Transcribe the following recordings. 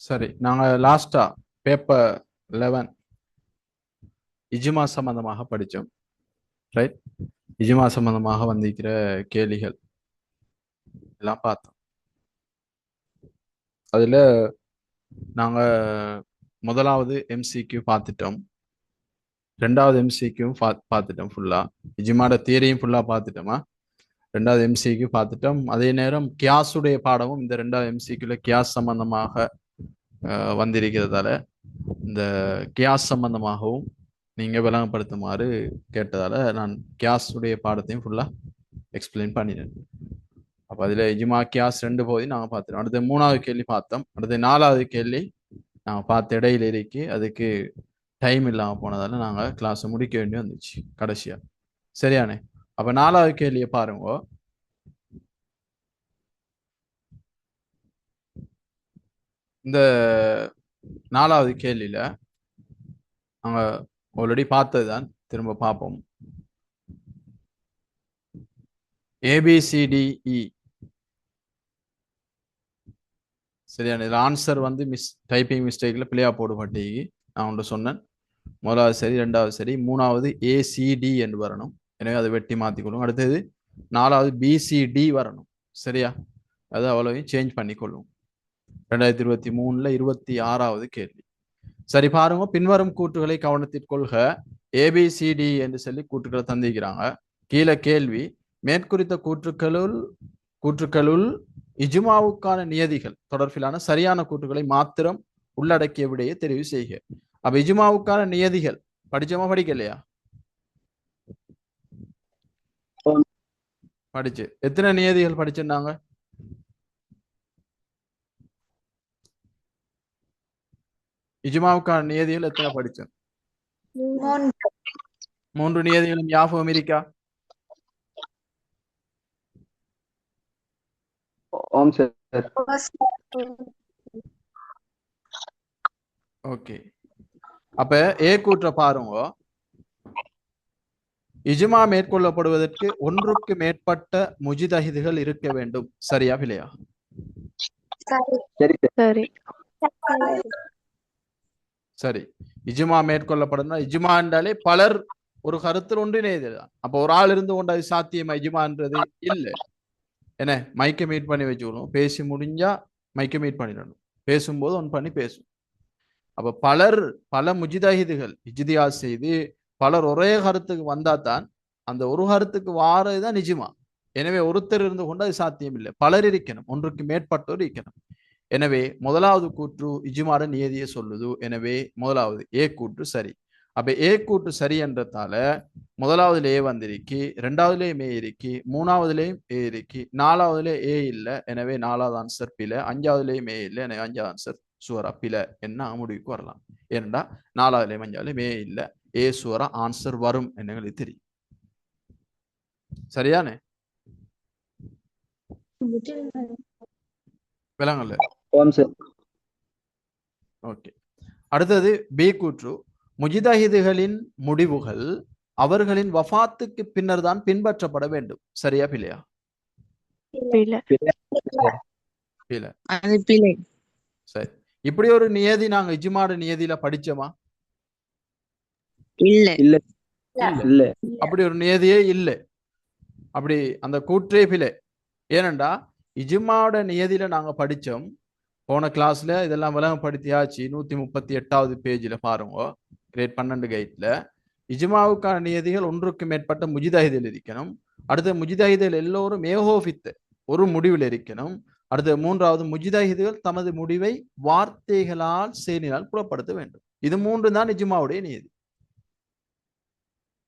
சரி, நாங்க லாஸ்டா பேப்பர் 11 இஜ்மா சம்பந்தமாக படிச்சோம். ரைட், இஜ்மா சம்பந்தமாக வந்திருக்கிற கேள்விகள் எல்லாம் பார்த்தோம். அதுல நாங்க முதலாவது எம்சிக்யூ பார்த்துட்டோம், ரெண்டாவது எம்சிக்யூ பார்த்துட்டோம் ஃபுல்லா. இஜ்மாட தியரியும் ஃபுல்லா பார்த்துட்டோமா. ரெண்டாவது எம்சிக்யூ பார்த்துட்டோம். அதே நேரம் கியாஸுடைய பாடமும் இந்த ரெண்டாவது எம்சிக்யூல கியாஸ் சம்பந்தமாக வந்திருக்கிறதால இந்த கியாஸ் சம்பந்தமாகவும் நீங்க விளங்கப்படுத்துமாறு கேட்டதால நான் கியாஸ் உடைய பாடத்தையும் ஃபுல்லா எக்ஸ்பிளைன் பண்ணினேன். அப்ப அதுல இஜ்மா கியாஸ் ரெண்டு போதையும் நாங்க பார்த்துட்டோம். அடுத்த மூணாவது கேள்வி பார்த்தோம். அடுத்த நாலாவது கேள்வி நாங்க பார்த்த இடையில இருக்கு, அதுக்கு டைம் இல்லாம போனதால நாங்க கிளாஸ் முடிக்க வேண்டி வந்துச்சு கடைசியா. சரியானே? அப்ப நாலாவது கேள்வியை பாருங்க. இந்த நாலாவது கேள்வியில நாங்க ஆல்ரெடி பார்த்ததுதான், திரும்ப பார்ப்போம். ஏபிசிடிஇ சரியான இதில் ஆன்சர் வந்து டைப்பிங் மிஸ்டேக்ல பிள்ளையா போடுபட்டி நான் ஒன்று சொன்னேன். முதலாவது சரி, ரெண்டாவது சரி, மூணாவது ஏசிடி என்று வரணும். எனவே அதை வெட்டி மாற்றிக்கொள்ளும். அடுத்தது நாலாவது பிசிடி வரணும். சரியா? அது அவ்வளவையும் சேஞ்ச் பண்ணிக்கொள்ளும். 2023 26வது கேள்வி. சரி பாருங்க, பின்வரும் கூற்றுகளை கவனத்திற்கொள்க. ஏபிசிடி என்று சொல்லி கூற்றுக்களை தந்திக்கிறாங்க. கீழே கேள்வி, மேற்குறித்த கூற்றுக்களுள் இஜ்மாவுக்கான நியதிகள் தொடர்பிலான சரியான கூற்றுகளை மாத்திரம் உள்ளடக்கிய விடையை தெரிவு செய்க. அப்ப இஜ்மாவுக்கான நியதிகள் படிச்சோமா படிக்கலையா? படிச்சு. எத்தனை நியதிகள் படிச்சிருந்தாங்க? இஜ்மாவுக்கான நியதிகள் எத்தனை படிச்சோம்? 3 நியதிகளும் ஞாபகம் இருக்கா? ஓகே. அப்ப ஏ கூற்ற பாருங்க. இஜ்மா மேற்கொள்ளப்படுவதற்கு ஒன்றுக்கு மேற்பட்ட முஜிதஹிதுகள் இருக்க வேண்டும். சரியா பிள்ளையா? சரி. இஜ்மா மேற்கொள்ளப்படுதுன்னா இஜ்மா என்றாலே பலர் ஒரு கருத்தில் ஒன்றிணையதுதான். அப்ப ஒரு ஆள் இருந்து கொண்டு அது சாத்தியமா இஜ்மான்றது இல்லை. என்ன, மைக்க மீட் பண்ணி வச்சுக்கணும். பேசி முடிஞ்சா மைக்க மீட் பண்ணிடணும். பேசும்போது ஒன் பண்ணி பேசும். அப்ப பல முஜிதஹிதுகள் இஜ்தியா செய்து பலர் ஒரே கருத்துக்கு வந்தா தான் அந்த ஒரு கருத்துக்கு வாரதுதான் இஜ்மா. எனவே ஒருத்தர் இருந்து கொண்டு அது சாத்தியம் இல்லை. பலர் இருக்கணும், ஒன்றுக்கு மேற்பட்டோர் இருக்கணும். எனவே முதலாவது கூற்று இஜ்மாட நியதியை சொல்லுது. எனவே முதலாவது ஏ கூற்று சரி. அப்ப ஏ கூற்று சரி என்றதால முதலாவதுல ஏ வந்திருக்கு, ரெண்டாவதுலயும் ஏ இருக்கு, மூணாவதுலயும் ஏ இருக்கு, நாலாவதுல ஏ இல்லை. எனவே நாலாவது ஆன்சர் பிழை. அஞ்சாவதுலயும் ஏ இல்லை. எனவே அஞ்சாவது ஆன்சர் சுவரா பிழை என்ன முடிவுக்கு வரலாம். ஏனென்றா நாலாவதுலயும் அஞ்சாவதுலயும் ஏ இல்லை, ஏ சுவரா ஆன்சர் வரும் என்ன எங்களுக்கு தெரியும். சரியானே? விளங்கல? ஓகே. அடுத்தது பி கூற்று, முஜிதஹிதுகளின் முடிவுகள் அவர்களின் வஃபாத்துக்கு பின்னர் தான் பின்பற்றப்பட வேண்டும். சரியா பிள்ளையா? பிழை. சரி. இப்படி ஒரு நியதி நாங்க இஜ்மாட நியதியில படிச்சோமா? இல்ல. அப்படி ஒரு நியதியே இல்லை. அப்படி அந்த கூற்றே பிழை. ஏனண்டா இஜ்மாவோட நியதியில நாங்க படிச்சோம். போன கிளாஸ்ல இதெல்லாம் விளங்கப்படுத்தியாச்சு. 138வது பேஜ்ல பாருங்க, கிரேட் 12 கைட்ல இஜ்மாவுக்கான நியதிகள் ஒன்றுக்கு மேற்பட்ட முஜிதஹிதில் இருக்கணும். அடுத்த முஜிதஹிதில் எல்லோரும் ஏகோபித்து ஒரு முடிவில் இருக்கணும். அடுத்த மூன்றாவது முஜிதஹிதுகள் தமது முடிவை வார்த்தைகளால் செயலினால் புலப்படுத்த வேண்டும். இது மூன்று தான் இஜ்மாவுடைய நியதி.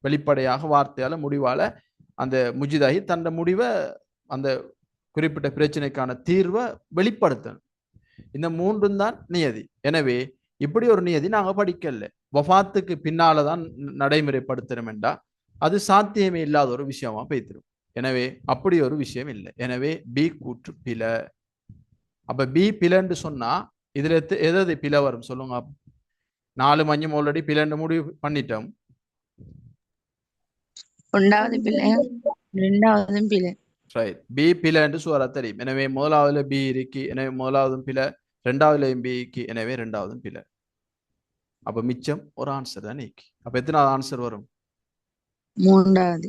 வெளிப்படையாக வார்த்தையால முடிவால அந்த முஜிதஹி தன் முடிவை, அந்த குறிப்பிட்ட பிரச்சனைக்கான தீர்வை வெளிப்படுத்தணும். இந்த மூன்றும் தான் நியதி. எனவே இப்படி ஒரு நியதி நாங்க படிக்கல. வஃபாத்துக்கு பின்னாலதான் நடைமுறைப்படுத்தணும் என்றா அது சாத்தியமே இல்லாத ஒரு விஷயமா போய்த்திரும். எனவே அப்படி ஒரு விஷயம் இல்லை. எனவே பி கூற்று பிழை. அப்ப பி பிழைன்னு சொன்னா இதுல எதாவது பிழை வரும் சொல்லுங்க. 4 மஞ்சம் ஆல்ரெடி பிழைன்னு முடிவு பண்ணிட்டோம். ரைட், பி பிழை என்று சுவரா தெரியும். எனவே முதலாவதுல பி இருக்கு. எனவே முதலாவதும் பிழை, ரெண்டாவதுலையும் பிக்கு, எனவே ரெண்டாவதும் பிழை. அப்ப மிச்சம் ஒரு ஆன்சர் தான் நீக்கி. அப்ப எத்தனாவது ஆன்சர் வரும்? மூன்றாவது.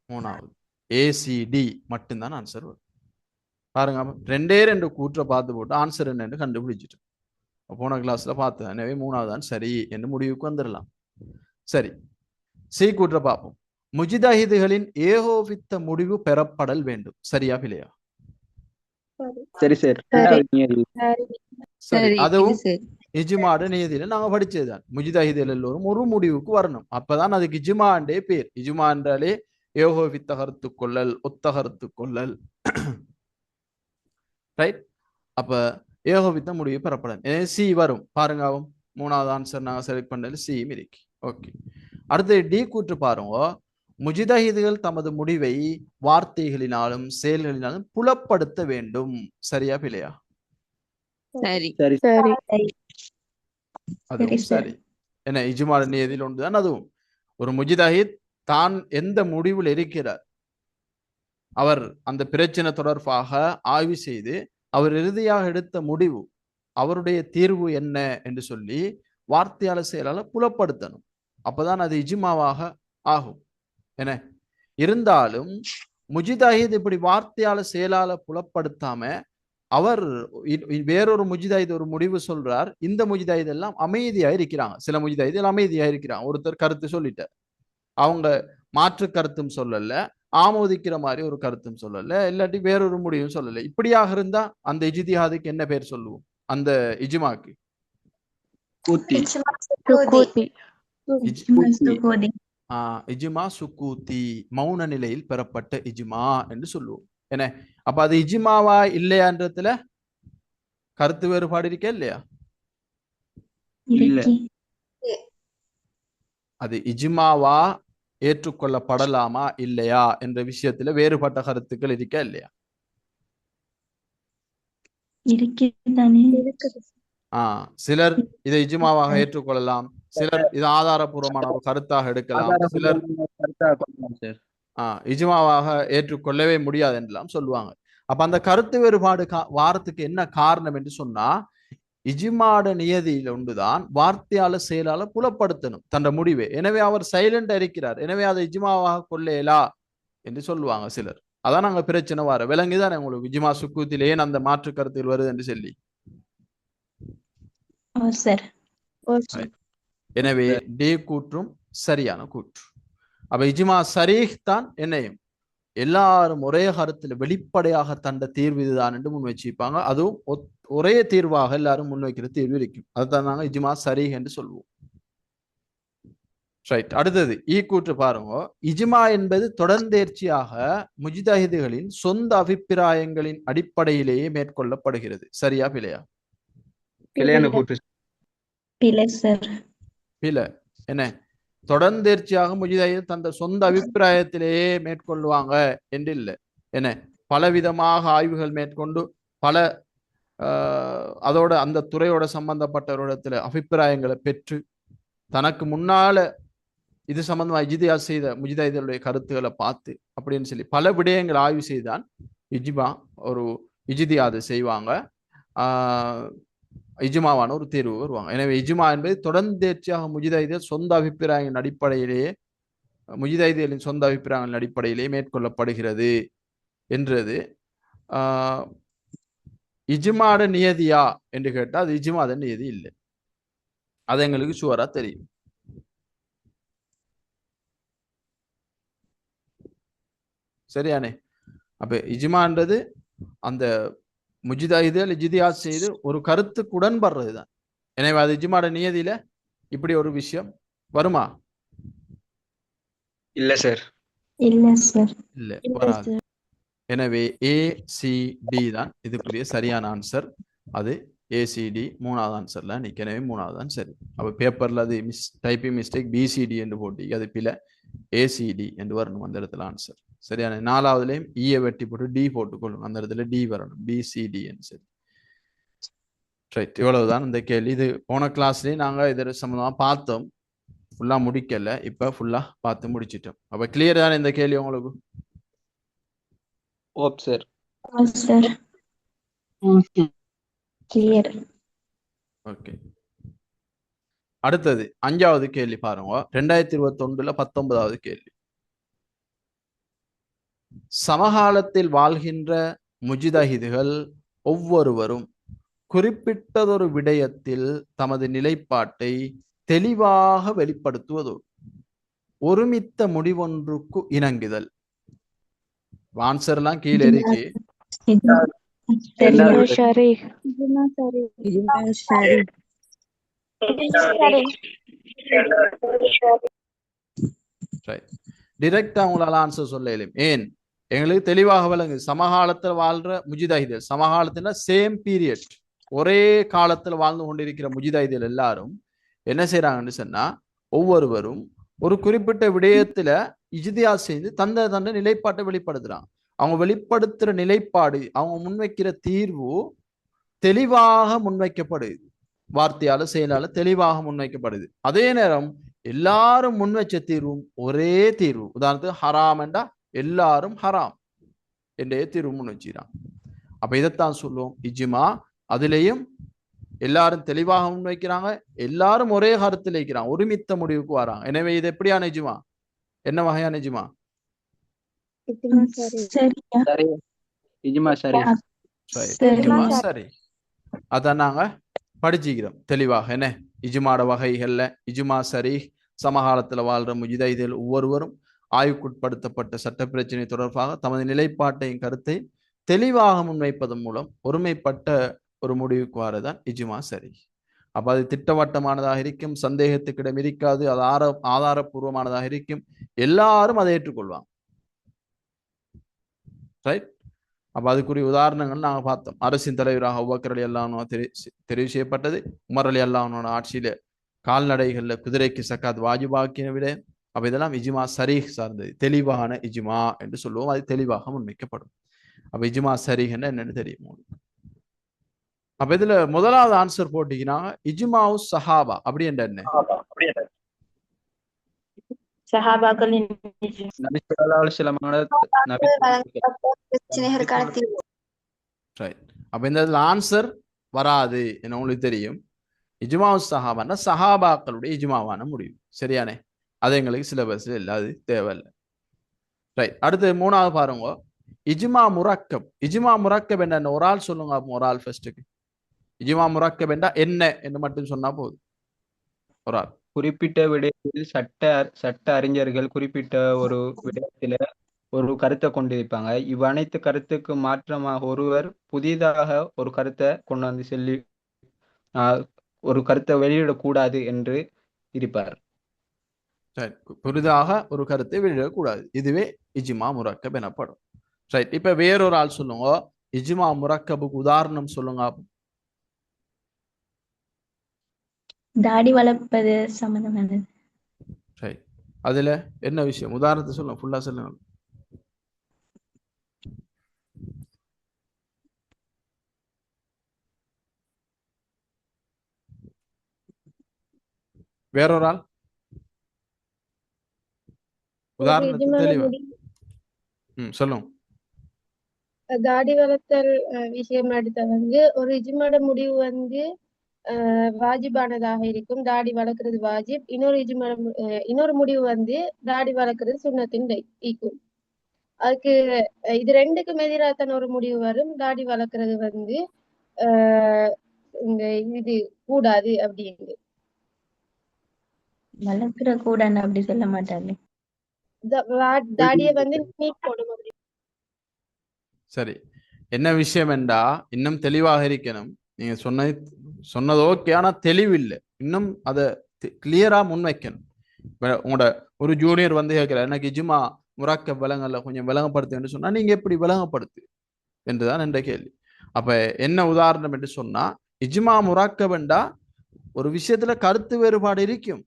மூணாவது. ஏசிடி மட்டும்தான் ஆன்சர் வரும். பாருங்க, ரெண்டே ரெண்டு கூற்றை பார்த்து போட்டு ஆன்சர் என்னன்னு கண்டுபிடிச்சிட்டு போன கிளாஸ்ல பார்த்தேன். எனவே மூணாவது தான் சரி என்று முடிவுக்கு வந்துடலாம். சரி, சி கூற்ற பார்ப்போம். முஜிதஹிதுகளின் ஏகோபித்த முடிவு பெறப்படல் வேண்டும். சரியா பிள்ளையா? சரி சார். சரி, அதுவும் இஜ்மாட நியதியில நாங்க படிச்சதுதான். முஜிதஹிதுகள் எல்லோரும் ஒரு முடிவுக்கு வரணும். அப்பதான் அதுக்கு இஜ்மாண்டே பேர். இஜ்மா என்றாலே ஏகோபித்த கருத்து கொள்ளல், ஒத்த கருத்து கொள்ளல். ரைட்? அப்ப ஏகோபித்த முடிவு பெறப்படல். சி வரும். பாருங்க, மூணாவது ஆன்சர் நாங்க செலக்ட் பண்ணது சி இருக்கு. ஓகே, அடுத்து டி கூற்று பாருங்க. முஜிதஹிதுகள் தமது முடிவை வார்த்தைகளினாலும் செயல்களினாலும் புலப்படுத்த வேண்டும். சரியா பிள்ளையா? சரி. அதுவும் சரி. என்ன, இஜ்மா நியதியில் ஒன்றுதான் அதுவும். ஒரு முஜிதஹித் தான் எந்த முடிவில் இருக்கிறார், அவர் அந்த பிரச்சனை தொடர்பாக ஆய்வு செய்து அவர் இறுதியாக எடுத்த முடிவு, அவருடைய தீர்வு என்ன என்று சொல்லி வார்த்தையால செயலால புலப்படுத்தணும். அப்பதான் அது இஜ்மாவாக ஆகும். என்ன இருந்தாலும் முஜிதஹித் இப்படி வார்த்தையால செயலால புலப்படுத்தாம அவர் வேறொரு முஜிதஹித் ஒரு முடிவு சொல்றார். இந்த முஜிதஹித் எல்லாம் அமைதியா இருக்கிறாங்க. சில முஜிதஹித் அமைதியா இருக்கிறாங்க. ஒருத்தர் கருத்து சொல்லிட்டார், அவங்க மாற்று கருத்தும் சொல்லல, ஆமோதிக்கிற மாதிரி ஒரு கருத்தும் சொல்லல, இல்லாட்டி வேறொரு முடிவும் சொல்லல. இப்படியாக இருந்தா அந்த இஜ்திஹாதுக்கு என்ன பேர் சொல்லுவோம்? அந்த இஜ்மாக்கு இஜ்மா சுக்கூத்தி, மௌன நிலையில் பெறப்பட்ட இஜ்மா என்று சொல்லுவோம். என்ன, அப்ப அது இஜ்மாவா இல்லையான்றதுல கருத்து வேறுபாடு இருக்கே இல்லையா? அது இஜ்மாவா ஏற்றுக்கொள்ளப்படலாமா இல்லையா என்ற விஷயத்துல வேறுபட்ட கருத்துக்கள் இருக்கா இல்லையா? சிலர் இதை இஜ்மாவாக ஏற்றுக்கொள்ளலாம், சிலர் இது ஆதாரபூர்வமான ஒரு கருத்தாக எடுக்கலாம், சிலர் இஜ்மாவாக ஏற்றுக்கொள்ளவே முடியாது என்றெல்லாம் சொல்லுவாங்க. அப்ப அந்த கருத்து வேறுபாடு வாரத்துக்கு என்ன காரணம் என்று சொன்னா, இஜ்மாட நியதியில் ஒன்றுதான் வார்த்தையால செயலால புலப்படுத்தணும் தன் முடிவை. எனவே அவர் சைலண்டா இருக்கிறார், எனவே அதை இஜ்மாவாக கொள்ளேலா என்று சொல்லுவாங்க சிலர். அதான் நாங்க பிரச்சனை வர விளங்குதான் உங்களுக்கு இஜ்மா சுக்கூத்திலே அந்த மாற்று கருத்துகள் வருது என்று சொல்லி. எனவே டே கூற்றும் சரியான கூற்று. அப்ப இஜ்மா சரீஹ் தான் என்னையும் எல்லாரும் ஒரே கருத்துல வெளிப்படையாக தண்ட தீர்வு இதுதான் என்று முன் வச்சிருப்பாங்க. அதுவும் ஒரே தீர்வாக எல்லாரும் முன்வைக்கிற தீர்வு இருக்கும். அதுதான் நாங்க இஜ்மா சரீஹ் என்று சொல்லுவோம். ரைட், அடுத்தது ஈ கூற்று பாருங்க. இஜ்மா என்பது தொடர்ந்தேர்ச்சியாக முஜ்தஹிதுகளின் சொந்த அபிப்பிராயங்களின் அடிப்படையிலேயே மேற்கொள்ளப்படுகிறது. சரியா பிழையா? பிழை. என்ன, தொடர்ந்தேர்ச்சியாக முஜ்தஹித் தந்த சொந்த அபிப்பிராயத்திலேயே மேற்கொள்வாங்க என்று இல்லை. என்ன, பலவிதமாக ஆய்வுகள் மேற்கொண்டு பல அதோட அந்த துறையோட சம்பந்தப்பட்டவரிடத்துல அபிப்பிராயங்களை பெற்று தனக்கு முன்னால இது சம்பந்தமா இஜ்திஹாத் செய்த முஜ்தஹிதுடைய கருத்துக்களை பார்த்து அப்படின்னு சொல்லி பல விடயங்கள் ஆய்வு செய்தான் இஜ்மா ஒரு இஜ்திஹாத் செய்வாங்க, இஜ்மாவான ஒரு தீர்வு வருவாங்க. எனவே இஜ்மா என்பது தொடர்ந்தேர்ச்சியாக முஜ்தஹிதுகள் சொந்த அபிப்பிராயங்களின் அடிப்படையிலேயே முஜ்தஹிதுகளின் சொந்த அபிப்பிராயங்களின் அடிப்படையிலேயே மேற்கொள்ளப்படுகிறது என்றது. இஜ்மாட நியதியா என்று கேட்டால் அது இஜ்மாட நியதி இல்லை. அது எங்களுக்கு சுவரா தெரியும். சரியானே? அப்ப இஜ்மான்றது அந்த முஜ்தஹிதுகள் இஜ்திஹாத் செய்து ஒரு கருத்துக்கு உடன்படுறதுதான். எனவே அது இஜ்மாட நியதியில இப்படி ஒரு விஷயம் வருமா? இல்ல சார். இல்ல, வராது. எனவே ஏசிடி தான் இதுக்குரிய சரியான ஆன்சர். அது ஏசிடி மூணாவது ஆன்சர்ல நிக்க. எனவே மூணாவது தான் சரி. அப்ப பேப்பர்ல அது டைப்பிங் மிஸ்டேக் பிசிடி என்று போட்டி, அது பில ஏசிடி என்று வரணும் அந்த இடத்துல ஆன்சர். சரியான. நாலாவதுலயும் ஈயை வெட்டி போட்டு டி போட்டுக்கொள்ளும், அந்த இடத்துல டி வரணும், பிசிடி என்று. சரி, ரைட், இவ்வளவுதான் இந்த கேள்வி. இது போன கிளாஸ்லயும் நாங்க இது சம்பந்தமா பார்த்தோம், ஃபுல்லா முடிக்கல, இப்ப ஃபுல்லா பார்த்து முடிச்சிட்டோம். அப்ப கிளியர் தானே இந்த கேள்வி உங்களுக்கு? ஓப் சார். கிளியர். ஓகே, அடுத்தது 5வது கேள்வி பாருங்க. 2021 19வது கேள்வி. சமகாலத்தில் வாழ்கின்ற முஜிதஹிதுகள் ஒவ்வொருவரும் குறிப்பிட்டதொரு விடயத்தில் தமது நிலைப்பாட்டை தெளிவாக வெளிப்படுத்துவதோடு ஒருமித்த முடிவொன்றுக்கு இணங்குதல். ஆன்சர்லாம் கீழே இருக்கு. டிரெக்டா உங்களால ஆன்சர் சொல்ல இயலும். ஏன் எங்களுக்கு தெளிவாக விளங்கு. சமகாலத்துல வாழ்ற முஜிதாஹிதல், சமகாலத்துல சேம் பீரியட், ஒரே காலத்துல வாழ்ந்து கொண்டிருக்கிற முஜிதாஹிதல் எல்லாரும் என்ன செய்யறாங்கன்னு சொன்னா, ஒவ்வொருவரும் ஒரு குறிப்பிட்ட விடயத்துல இஜ்தியா செய்து தந்த நிலைப்பாட்டை வெளிப்படுத்துறாங்க. அவங்க வெளிப்படுத்துற நிலைப்பாடு, அவங்க முன்வைக்கிற தீர்வு தெளிவாக முன்வைக்கப்படுது, வார்த்தையால செயலால தெளிவாக முன்வைக்கப்படுது. அதே நேரம் எல்லாரும் முன்வச்ச தீர்வும் ஒரே தீர்வு. உதாரணத்துக்கு ஹராம் என்றா எல்லாரும் ஹராம் என்றே தீர்வு முன் வச்சுக்கிறான். அப்ப இதைத்தான் சொல்லுவோம் இஜ்மா. அதுலேயும் எல்லாரும் தெளிவாக முன்வைக்கிறாங்க, எல்லாரும் ஒரே கருத்தில் வைக்கிறாங்க, ஒருமித்த முடிவுக்கு வராங்க. எனவே இது எப்படியான இஜ்மா? என்ன வகையான இஜ்மா? சரி, அதான் நாங்க படிச்சுக்கிறோம் தெளிவாக. என்ன இஜ்மாட வகைகள்ல இஜ்மா சரி, சமகாலத்துல வாழ்ற முஜிதைகள் ஒவ்வொருவரும் ஆய்வுக்குட்படுத்தப்பட்ட சட்ட பிரச்சனை தொடர்பாக தமது நிலைப்பாட்டையும் கருத்தை தெளிவாக முன்வைப்பதன் மூலம் ஒருமைப்பட்ட ஒரு முடிவுக்கு வரதான் இஜ்மா சரி. அப்ப அது திட்டவட்டமானதாக இருக்கும், சந்தேகத்துக்கிடம் இருக்காது, அது ஆதாரபூர்வமானதாக இருக்கும், எல்லாரும் அதை ஏற்றுக்கொள்வாங்க. ரைட். அப்ப அதுக்குரிய உதாரணங்கள் நாங்க பார்த்தோம். அரசின் தலைவராக அபூபக்கர் ரலியல்லாஹு அன்ஹு தெரிவு செய்யப்பட்டது. உமர் ரலியல்லாஹு அன்ஹு ஆட்சியில கால்நடைகள்ல குதிரைக்கு சக்காத் வாஜிபாக்கின விட. அப்ப இதெல்லாம் இஜ்மா சரீஹ் சார்ந்தது, தெளிவான இஜ்மா என்று சொல்லுவோம். அது தெளிவாக முன்வைக்கப்படும். அப்ப இஜ்மா சரீஹ் என்னன்னு தெரியும். அப்ப இதுல முதலாவது ஆன்சர் போட்டீங்கன்னா இஜ்மாவு சஹாபா அப்படி என்ற என்ன? அப்ப இந்த ஆன்சர் வராது என்ன உங்களுக்கு தெரியும். இஜ்மாவு சஹாபான்னா சஹாபாக்களுடைய இஜ்மாவான முடிவு. சரியானே? அது எங்களுக்கு சிலபஸ்ல இல்லை, அது தேவையில்லை. ரைட். அடுத்து 3வது பாருங்க, இஜ்மா முரக்கப். இஜ்மா முரக்கப் என்ன? ஒரு ஆள் சொல்லுங்க. ஒரு ஆள் ஃபர்ஸ்ட்டுக்கு இஜ்மா முரக்கப் என்றா என்ன என்று மட்டும் சொன்னா போதும். ஒரு ஆள். குறிப்பிட்ட விடயத்தில் சட்ட அறிஞர்கள் குறிப்பிட்ட ஒரு விடயத்தில ஒரு கருத்தை கொண்டிருப்பாங்க. இவ்வனைத்து கருத்துக்கு மாற்றமாக ஒருவர் புதிதாக ஒரு கருத்தை கொண்டு வந்து சொல்லி ஒரு கருத்தை வெளியிடக்கூடாது என்று இருப்பார். புதிதாக ஒரு கருத்தை வெளியிடக்கூடாது, இதுவே இஜ்மா முரக்கப் எனப்படும். ரைட். இப்ப வேறொரு ஆள் சொல்லுங்க, இஜ்மா முரக்கபுக்கு உதாரணம் சொல்லுங்க. தாடி வளர்ப்பது சம்பந்தமானது. ரைட். அதுல என்ன விஷயம்? உதாரணத்தை சொல்லுங்க, ஃபுல்லா சொல்லுங்க. வேறொரு ஆள் உதாரணத்துக்கு தெளிவா சொல்லுங்க. தாடி வளர்த்தல் விஷயம் எடுத்த ஒரு இஜ்மாட முடிவு வாஜிபானதாக இருக்கும். தாடி வளர்க்கறது வாஜிப். இன்னொரு முடிவு தாடி வளர்க்கறது சுன்னத்தின் ஈக்கும். அதுக்கு இது ரெண்டுக்கும் எதிராக ஒரு முடிவு வரும். தாடி வளர்க்கறது இந்த இது கூடாது அப்படின்னு. வளர்க்கிற கூடாது அப்படி சொல்ல மாட்டாங்க. தாடியை நீட் போடும் அப்படி. சரி, என்ன விஷயம் என்றா இன்னும் தெளிவாக இருக்கணும். நீங்க சொன்னது ஓகே, ஆனா தெளிவில்லை. இன்னும் அதை கிளியரா முன்வைக்கணும். உங்களோட ஒரு ஜூனியர் கேட்கிற எனக்கு இஜ்மா முரக்கப் விலங்கல்ல கொஞ்சம் விளங்கப்படுத்து என்று சொன்னா நீங்க எப்படி விளங்கப்படுத்து என்றுதான் என்ற கேள்வி. அப்ப என்ன உதாரணம் என்று சொன்னா, இஜ்மா முரக்கப் என்றா ஒரு விஷயத்துல கருத்து வேறுபாடு இருக்கும்.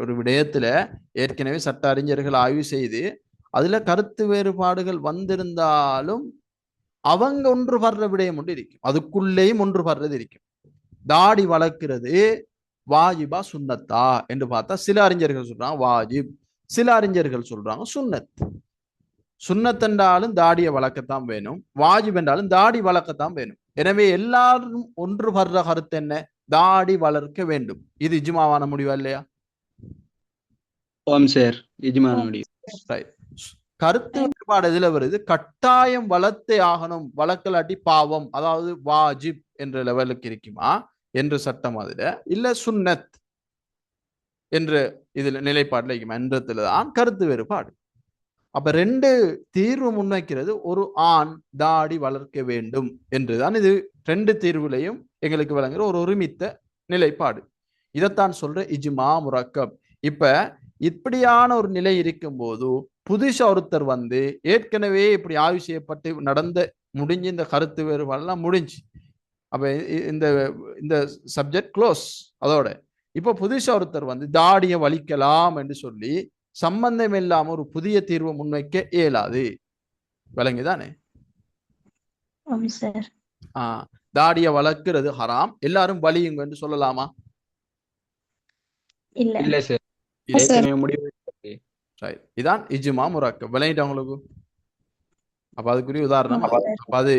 ஒரு விடயத்துல ஏற்கனவே சட்ட அறிஞர்கள் ஆய்வு செய்து அதுல கருத்து வேறுபாடுகள் வந்திருந்தாலும் அவங்க ஒன்று படுற விடயம் ஒன்று இருக்கும், அதுக்குள்ளேயும் ஒன்று படுறது இருக்கும். தாடி வளர்க்கிறது வாஜிபா சுன்னத்தா என்று பார்த்தா சில அறிஞர்கள் சொல்றாங்க வாஜிப், சில அறிஞர்கள் சொல்றாங்க சுன்னத். சுன்னத் என்றாலும் தாடியை வளர்க்கத்தான் வேணும், வாஜிப் என்றாலும் தாடி வளர்க்கத்தான் வேணும். எனவே எல்லாரும் ஒன்று படுற கருத்து என்ன? தாடி வளர்க்க வேண்டும். இது இஜ்மாவான முடிவா இல்லையா? ஓம் சார், இஜ்மான முடிவு. ரைட். கருத்து வேறுபாடு எதுல வருது? கட்டாயம் வளர்த்தே ஆகணும், வளர்க்கலாட்டி பாவம், அதாவது வாஜிப் என்ற லெவலுக்கு இருக்குமா என்று சட்டம் அதுல, இல்ல சுன்னத் என்ற இதுல நிலைப்பாடுல இருக்குமா என்றதுல தான் கருத்து வேறுபாடு. அப்ப ரெண்டு தீர்வு முன்வைக்கிறது. ஒரு ஆண் தாடி வளர்க்க வேண்டும் என்றுதான் இது ரெண்டு தீர்வுலையும் எங்களுக்கு வழங்குற ஒரு ஒருமித்த நிலைப்பாடு. இதைத்தான் சொல்ற இஜ்மா முரக்கப். இப்ப இப்படியான ஒரு நிலை இருக்கும் போது புதுசா ஒருத்தர் வந்து ஏற்கனவே இப்படி ஆய்வு செய்யப்பட்டு நடந்த முடிஞ்சு இந்த கருத்து வேறுபாடுலாம் முடிஞ்சு, அப்ப இந்த இந்த சப்ஜெக்ட் க்ளோஸ். அதோட இப்ப புதுசா ஒருத்தர் வந்து தாடியை வலிக்கலாம் என்று சொல்லி சம்பந்தம் இல்லாம ஒரு புதிய தீர்வு முன்வைக்க இயலாது. விளங்குதானே? ஆமா சார். தாடியை வளர்க்கிறது ஹராம், எல்லாரும் வலியுங்க என்று சொல்லலாமா? இல்ல இல்ல சார், இல்லை. ஏற்கனவே முடிவு. ரைட். இதான் இஜ்மா முரக்கப். விளங்கிட்டு உங்களுக்கு? அப்ப அதுக்குரிய உதாரணம். ஆமா சார். அப்ப அது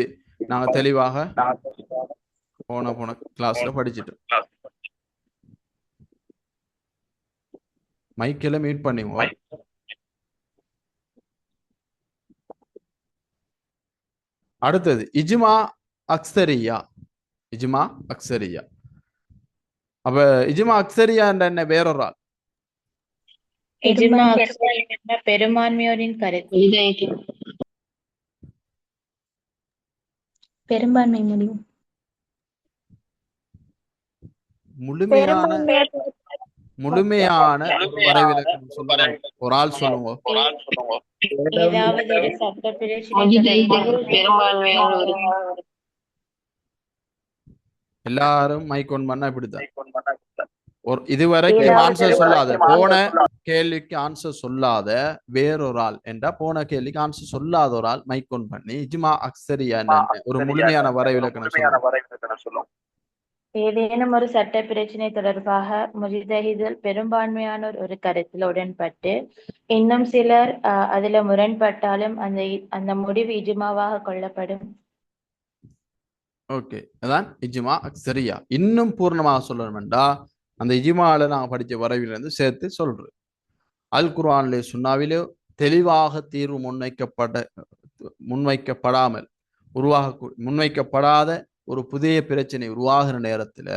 நாங்க தெளிவாக போன கிளாஸ்ல படிச்சுட்டோம். மைக்கெல்லாம் மீட் பண்ணுவோம். அடுத்தது இஜ்மா அக்ஸரியா. இஜ்மா அக்ஸரியா. அப்ப இஜ்மா அக்ஸரியா என்ற என்ன? வேறொரு ஆள். இஜ்மா அக்ஸரியா என்ற பெரும்பான்மையோரின் கருத்து. பெரும்பான்மை முடிவு. முழுமையான ஒரு வரைவிலக்கணம் சொல்லுங்க. ஒரு ஆள் சொல்லுங்க. ஏதாவது ஒரு சட்ட பிரச்சனை எல்லாரும் மைக் ஒன் பண்ணா இப்படிதான். ஒரு இதுவரைக்கும் ஆன்சர் சொல்லாத, போன கேள்விக்கு ஆன்சர் சொல்லாத வேறொரு ஆள் என்றா, போன கேள்விக்கு ஆன்சர் சொல்லாத ஒரு ஆள் மைக் ஒன் பண்ணி இஜ்மா அக்ஸரியா ஒரு முழுமையான வரைவிலக்கணம் சொல்லுங்க. ஏதேனும் ஒரு சட்ட பிரச்சனை தொடர்பாக முஜ்தஹிதுல் பெரும்பான்மையானோர் ஒரு கருத்தில் உடன்பட்டு இன்னும் சிலர் அதுல முரண்பட்டாலும் அந்த முடிவு இஜ்மாவாக கொள்ளப்படும். ஓகே, அதான் இஜ்மா அக்ஸரியா. இன்னும் பூர்ணமாக சொல்லணும்டா அந்த இஜ்மால நாங்க படிச்ச வரைவிலிருந்து சேர்த்து சொல்றேன். அல் குர்ஆனிலே சுன்னாவிலே தெளிவாக தீர்வு முன்வைக்கப்படாத ஒரு புதிய பிரச்சனை உருவாகிற நேரத்துல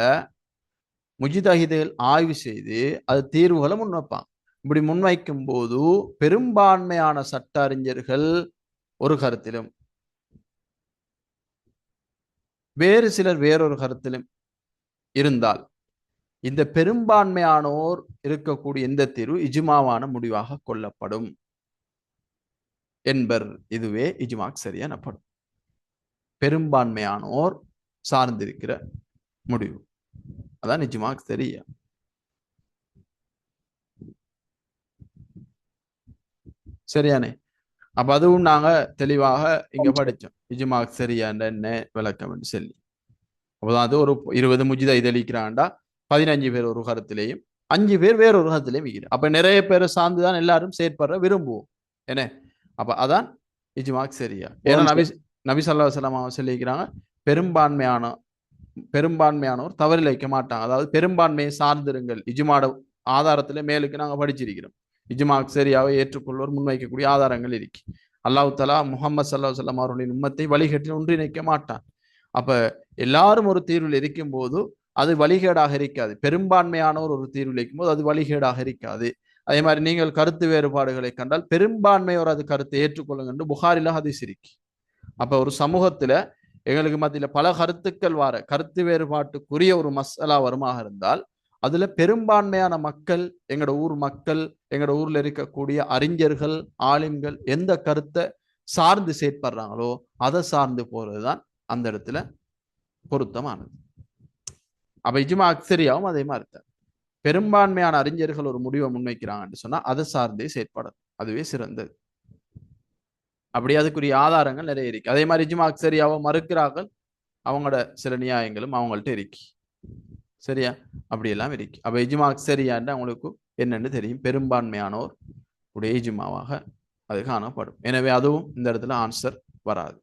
முஜ்தஹிதுகள் ஆய்வு செய்து அது தீர்வுகளை முன்வைப்பாங்க. இப்படி முன்வைக்கும் போது பெரும்பான்மையான சட்ட அறிஞர்கள் ஒரு கருத்திலும் வேறு சிலர் வேறொரு கருத்திலும் இருந்தால் இந்த பெரும்பான்மையானோர் இருக்கக்கூடிய இந்த தீர்வு இஜ்மாவான முடிவாக கொள்ளப்படும் என்பர். இதுவே இஜ்மா அக்ஸரியா எனப்படும். பெரும்பான்மையானோர் சார்ந்திருக்கிற முடிவு, அதான் இஜ்மா அக்ஸரியா. சரியானே? அப்ப அதுவும் நாங்க தெளிவாக இங்க படிச்சோம். இஜ்மா அக்ஸரியா என்ன விளக்கம் என்று சொல்லி. அப்பதான் அது ஒரு 20 முஜ்தஹித் அளிக்கிறான்டா 15 பேர் ஒரு கருத்திலேயும் 5 பேர் வேறொரு கருத்திலேயும் வைக்கிறேன். அப்ப நிறைய பேரை சார்ந்துதான் எல்லாரும் செயற்படுற விரும்புவோம். என்ன? அப்ப அதான் இஜ்மா அக்ஸரியா. ஏன்னா நபி ஸல்லல்லாஹு அலைஹி வஸல்லம் சொல்லிக்கிறாங்க, பெரும்பான்மையானோர் தவறில் வைக்க மாட்டாங்க. அதாவது பெரும்பான்மையை சார்ந்திருங்கள். இஜ்மாட ஆதாரத்துல மேலுக்கு நாங்க படிச்சிருக்கிறோம். இஜ்மா அக்ஸரியாவை ஏற்றுக்கொள்வோர் முன்வைக்கக்கூடிய ஆதாரங்கள் இருக்கு. அல்லாஹ் தஆலா முஹம்மது ஸல்லல்லாஹு அலைஹி வஸல்லம் அவர்களின் உம்மத்தை வழிகேட்டில் ஒன்றிணைக்க மாட்டான். அப்ப எல்லாரும் ஒரு தீர்வில் இருக்கும் போது அது வழிகேடாக இருக்காது. பெரும்பான்மையானோர் ஒரு தீர்வில் இருக்கும் போது அது வழிகேடாக இருக்காது. அதே மாதிரி நீங்கள் கருத்து வேறுபாடுகளை கண்டால் பெரும்பான்மையோர் அது கருத்தை ஏற்றுக்கொள்ளுங்க என்று புகாரில ஹதீஸ் இருக்கு. அப்ப ஒரு சமூகத்துல எங்களுக்கு மத்தியில பல கருத்துக்கள் கருத்து வேறுபாட்டுக்குரிய ஒரு மசாலா வருமாக இருந்தால் அதுல பெரும்பான்மையான மக்கள், எங்களோட ஊர் மக்கள், எங்களோட ஊர்ல இருக்கக்கூடிய அறிஞர்கள், ஆலிம்கள் எந்த கருத்தை சார்ந்து செயற்படுறாங்களோ அதை சார்ந்து போறதுதான் அந்த இடத்துல பொருத்தமானது. அப்ப இஜ்மா அக்ஸரியாவும் அதே மாதிரி தான். பெரும்பான்மையான அறிஞர்கள் ஒரு முடிவை முன்வைக்கிறாங்கன்னு சொன்னா அதை சார்ந்தே செயற்படும். அதுவே சிறந்தது. அப்படி அதுக்குரிய ஆதாரங்கள் நிறைய இருக்கு. அதே மாதிரி இஜ்மா அக்ஸரியாவை மறுக்கிறார்கள், அவங்களோட சில நியாயங்களும் அவங்கள்ட்ட இருக்கு. சரியா? அப்படியெல்லாம் இருக்கு. அப்ப இஜ்மா அக்ஸரியான்னு அவங்களுக்கு என்னன்னு தெரியும். பெரும்பான்மையானோர் உடைய இஜ்மாவாக அது காணப்படும். எனவே அதுவும் இந்த இடத்துல ஆன்சர் வராது.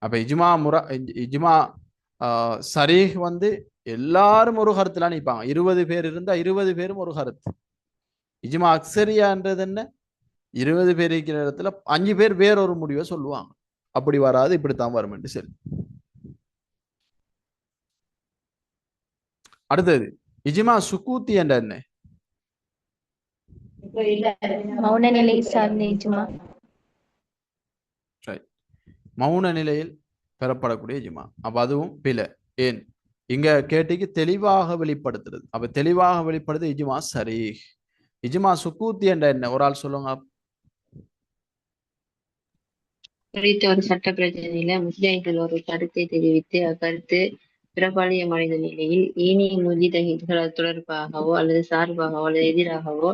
அப்ப இஜ்மா சரீஹ் வந்து எல்லாரும் ஒரு கருத்துல நிற்பாங்க. 20 பேர் இருந்தா 20 பேரும் ஒரு கருத்து. இஜ்மா அக்ஸரியான்றது என்ன? 20 பேர் இருக்கிற இடத்துல 5 பேர் வேறொரு முடிவை சொல்லுவாங்க. அப்படி வராது, இப்படித்தான் வரும் என்று சரி. அடுத்தது இஜ்மா சுக்கூத்தி என்ற என்ன? மௌன நிலை சார்ந்த இஜ்மா. மௌன நிலையில் பெறப்படக்கூடிய இஜ்மா. அப்ப அதுவும் பிழை. ஏன்? இங்க கேட்டிக்கு தெளிவாக வெளிப்படுத்துறது. அப்ப தெளிவாக வெளிப்படுது இஜ்மா சரி. இஜ்மா சுக்கூத்தி என்ற என்ன? ஒரு ஆள் சொல்லுங்க. குறித்த ஒரு சட்ட பிரச்சனையில முஜ்தஹிதுகள் ஒரு கருத்தை தெரிவித்து அக்கருத்து பிரபல்யமடைந்த நிலையில் ஏனைய முஜ்தஹிதுகள் தொடர்பாகவோ அல்லது சார்பாகவோ அல்லது எதிராகவோ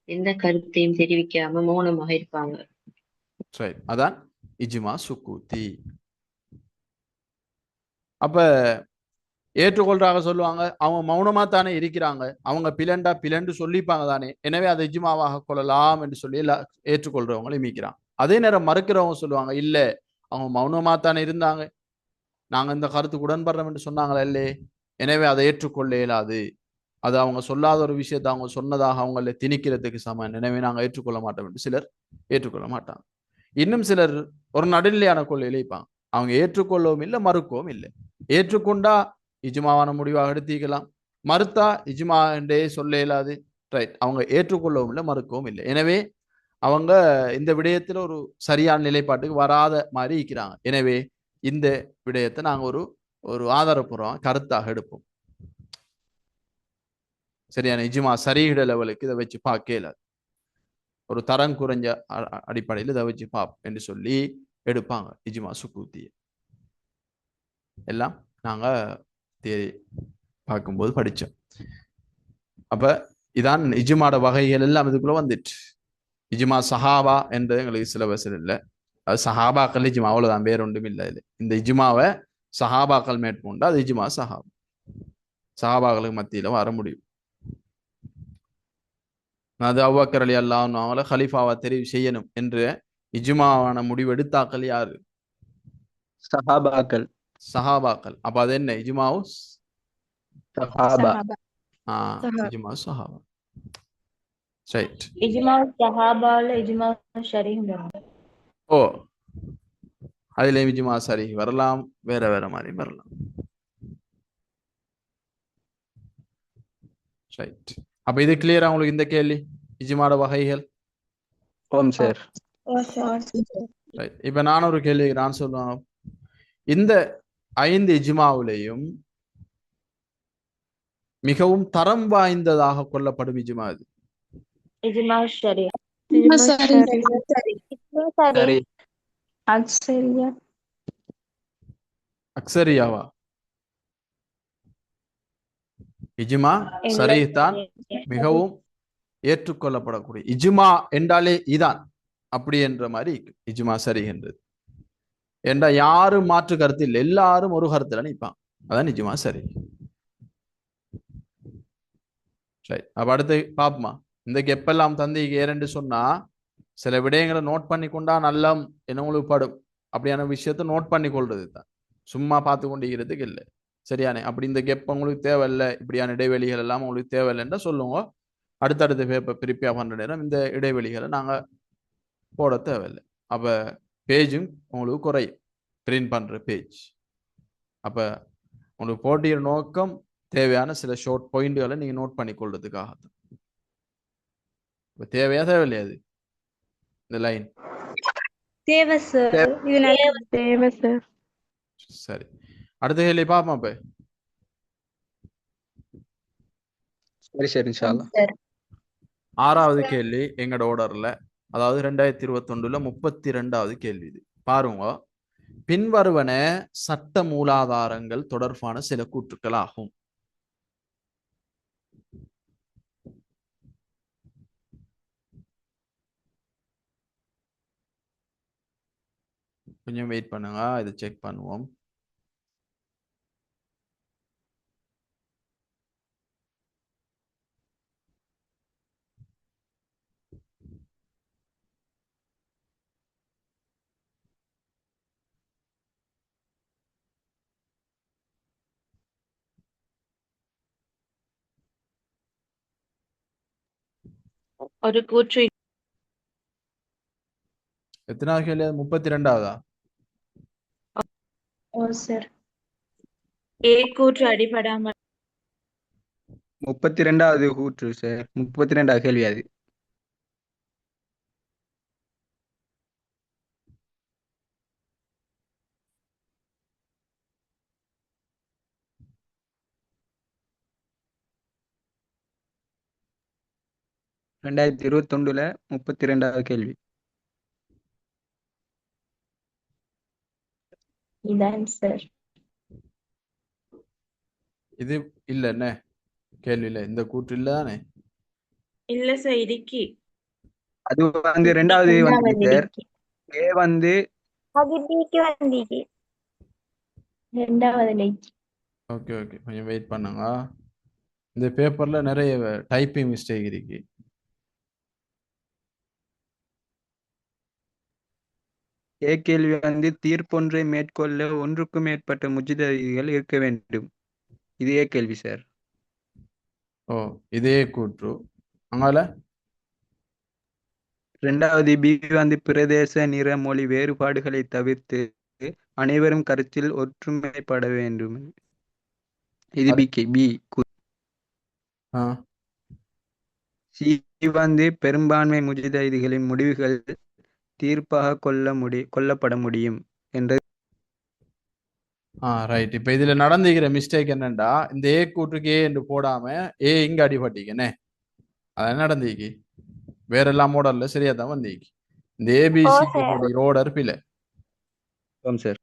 எந்த கருத்தையும் தெரிவிக்காம மௌனமாக இருப்பாங்க. சரி, அதான் இஜ்மா சுக்கூத்தி. அப்ப ஏற்றுக்கொள்றாங்க சொல்லுவாங்க, அவங்க மௌனமா தானே இருக்கிறாங்க, அவங்க பிளண்டு சொல்லிப்பாங்க தானே, எனவே அதை இஜ்மாவாக கொள்ளலாம் என்று சொல்லி ஏற்றுக்கொள்றவங்களை மீக்கிறாங்க. அதே நேரம் மறுக்கிறவங்க சொல்லுவாங்க, இல்ல அவங்க மௌனமா தானே இருந்தாங்க, நாங்க இந்த கருத்துக்கு உடன்படுறோம் என்று சொன்னாங்களே இல்லே, எனவே அதை ஏற்றுக்கொள்ள இயலாது, அது அவங்க சொல்லாத ஒரு விஷயத்தை அவங்க சொன்னதாக அவங்கள திணிக்கிறதுக்கு சமம், எனவே நாங்கள் ஏற்றுக்கொள்ள மாட்டோம் என்று சிலர் ஏற்றுக்கொள்ள மாட்டாங்க. இன்னும் சிலர் ஒரு நடுநிலையான கொள்கையில இருப்பாங்க, அவங்க ஏற்றுக்கொள்ளவும் இல்லை மறுக்கவும் இல்லை. ஏற்றுக்கொண்டா இஜ்மாவான முடிவாக எடுத்திக்கலாம், மறுத்தா இஜ்மா என்றே சொல்ல இயலாது. ரைட், அவங்க ஏற்றுக்கொள்ளவும் இல்லை மறுக்கவும் இல்லை. எனவே அவங்க இந்த விடயத்தில் ஒரு சரியான நிலைப்பாட்டுக்கு வராத மாதிரி இருக்கிறாங்க. எனவே இந்த விடயத்தை நாங்கள் ஒரு ஆதாரப்பூர்வம் கருத்தாக எடுப்போம். சரியான இஜ்மா சரியிட லெவலுக்கு இதை வச்சு பார்க்க இயலாது, ஒரு தரம் குறைஞ்ச அடிப்படையில் இதை வச்சு பாப் என்று சொல்லி எடுப்பாங்க இஜ்மா சுக்கூத்தியை. எல்லாம் நாங்க தேடி பார்க்கும்போது படித்தோம். அப்ப இதான் இஜ்மாட வகைகள் எல்லாம் இதுக்குள்ள வந்துட்டு. இஜ்மா சஹாபா என்று எங்களுக்கு சிலபஸில் இல்லை, அது சஹாபாக்கள் இஜ்மா, அவ்வளவுதான், வேற ஒன்றும் இல்லை. இது இந்த இஜ்மாவை சஹாபாக்கள் மேற்கொண்டு அது இஜ்மா சஹாபாக்களுக்கு மத்தியில வர முடியும். அது அபூபக்கர் ரலியல்லாஹு அன்ஹு அவங்கள ஹலீஃபாவா தெரிவு செய்யணும் என்று இஜ்மாவான முடிவு எடுத்தாக்கள் யாரு? சஹாபாக்கள். சஹாபாக்கள். அப்ப அது என்ன? இஜ்மாவு சஹாபா. இஜ்மா சஹாபா. ரைட். இஜ்மா சஹாபால இஜ்மா ஷரீஹ் வரும். ஓ, அதுல இஜ்மா சரி வரலாம், வேற வேற மாதிரி வரலாம். ரைட். அப்ப இது கிளியரா உங்களுக்கு இந்த கேள்வி இஜ்மாட வகைகள்? ஓம் சார். ரைட். இப்ப நான் ஒரு கேள்வி நான் சொல்லுவாங்க, இந்த 5 இஜ்மாவிலையும் மிகவும் தரம் வாய்ந்ததாக கொள்ளப்படும் இஜ்மா அது? இஜ்மா ஷரீஹ். சரி. அக்ஸரியா. அக்ஸரியாவா? இஜ்மா சரீஹ் தான் மிகவும் ஏற்றுக்கொள்ளப்படக்கூடிய இஜ்மா என்றாலே இதான் அப்படி என்ற மாதிரி இஜ்மா சரி என்றது. என்றா யாரும் மாற்று கருத்து இல்லை, எல்லாரும் ஒரு கருத்துல நிற்பான், அதான் இஜ்மா சரி. சரி, அப்ப அடுத்து பாப்போமா, இந்த எப்பெல்லாம் தந்தைக்கு ஏறென்று சொன்னா சில விடயங்களை நோட் பண்ணி கொண்டா நல்லம் என்ன உங்களுக்கு படும், அப்படியான விஷயத்த நோட் பண்ணி கொள்றது தான், சும்மா பார்த்து கொண்டிருக்கிறதுக்கு இல்லை. சரியானே? அப்படி இந்த கெப் உங்களுக்கு தேவையில்லை, இப்படியான இடைவெளிகள் எல்லாம் உங்களுக்கு தேவையில்லைன்றா சொல்லுங்க, அடுத்தடுத்த பேப்பர் ப்ரிப்பேர் பண்ற நேரம் இந்த இடைவெளிகளை நாங்க போட தேவையில்லை. அப்ப பேஜும் உங்களுக்கு குறையும், பிரிண்ட் பண்ற பேஜ். அப்ப உங்களுக்கு போட்டிய நோக்கம் தேவையான சில ஷார்ட் பாயிண்ட்களை நீங்க நோட் பண்ணி கொள்றதுக்காக. இப்ப தேவையா தேவையில்லையா அது இந்த லைன்? தேவை சார், இது தேவை சார். சரி, அடுத்த கேள்வி பாப்போம். அப்ப சரி சரி இன்ஷா அல்லாஹ். 6வது கேள்வி எங்கட ஓர்டர்ல, அதாவது 2021 32வது கேள்வி. இது பாருங்க, பின்வருவன சட்ட மூலாதாரங்கள் தொடர்பான சில கூற்றுக்கள் ஆகும். கொஞ்சம் வெயிட் பண்ணுங்க, இதை செக் பண்ணுவோம். ஒரு கூற்று எத்தனாவது கேள்வி? 32ஆவதா? ஓ சார். ஏ கூற்று அடிபடாமல் 32வது கூற்று சார். 32வது கேள்வி அது. ரெண்டாயிரத்தி 21ல 32வது கேள்வி. இதான் சார். இது இல்ல என்ன கேள்வியில இந்த கூற்று இல்ல தானே? இல்ல சார் இடுக்கி அது வந்து ரெண்டாவது வந்து சார். ஏ வந்து அது பிக்கு வந்தீங்க. ரெண்டாவது லைக். ஓகே ஓகே, கொஞ்சம் வெயிட் பண்ணுங்க. இந்த பேப்பர்ல நிறைய டைப்பிங் மிஸ்டேக் இருக்கு. ஏ கேள்வி வந்து தீர்ப்பொன்றை மேற்கொள்ள ஒன்றுக்கும் மேற்பட்ட முஜிதகள் இருக்க வேண்டும். இது ஏ கேள்வி சார். ஓ, இதே கூற்று. அங்கால ரெண்டாவது பி வந்து பிரதேச நிற மொழி வேறுபாடுகளை தவிர்த்து அனைவரும் கருத்தில் ஒற்றுமைப்பட வேண்டும். இது பி. ஆ, சி வந்து பெரும்பான்மை முஜிதகளின் முடிவுகள் தீர்ப்பாக கொள்ளப்பட முடியும் என்ற. ரைட். இப்ப இதுல நடந்துகிற மிஸ்டேக் என்னண்டா, இந்த ஏ கூற்றுக்கு ஏ என்று போடாம ஏ இங்க அடிபட்டீங்கன்னே. அதான் நடந்தீங்க. வேற எல்லாம் மாடல்ல சரியா தான் வந்தீங்க. இந்த ஏபிசி ரோடர் பிழை. சார்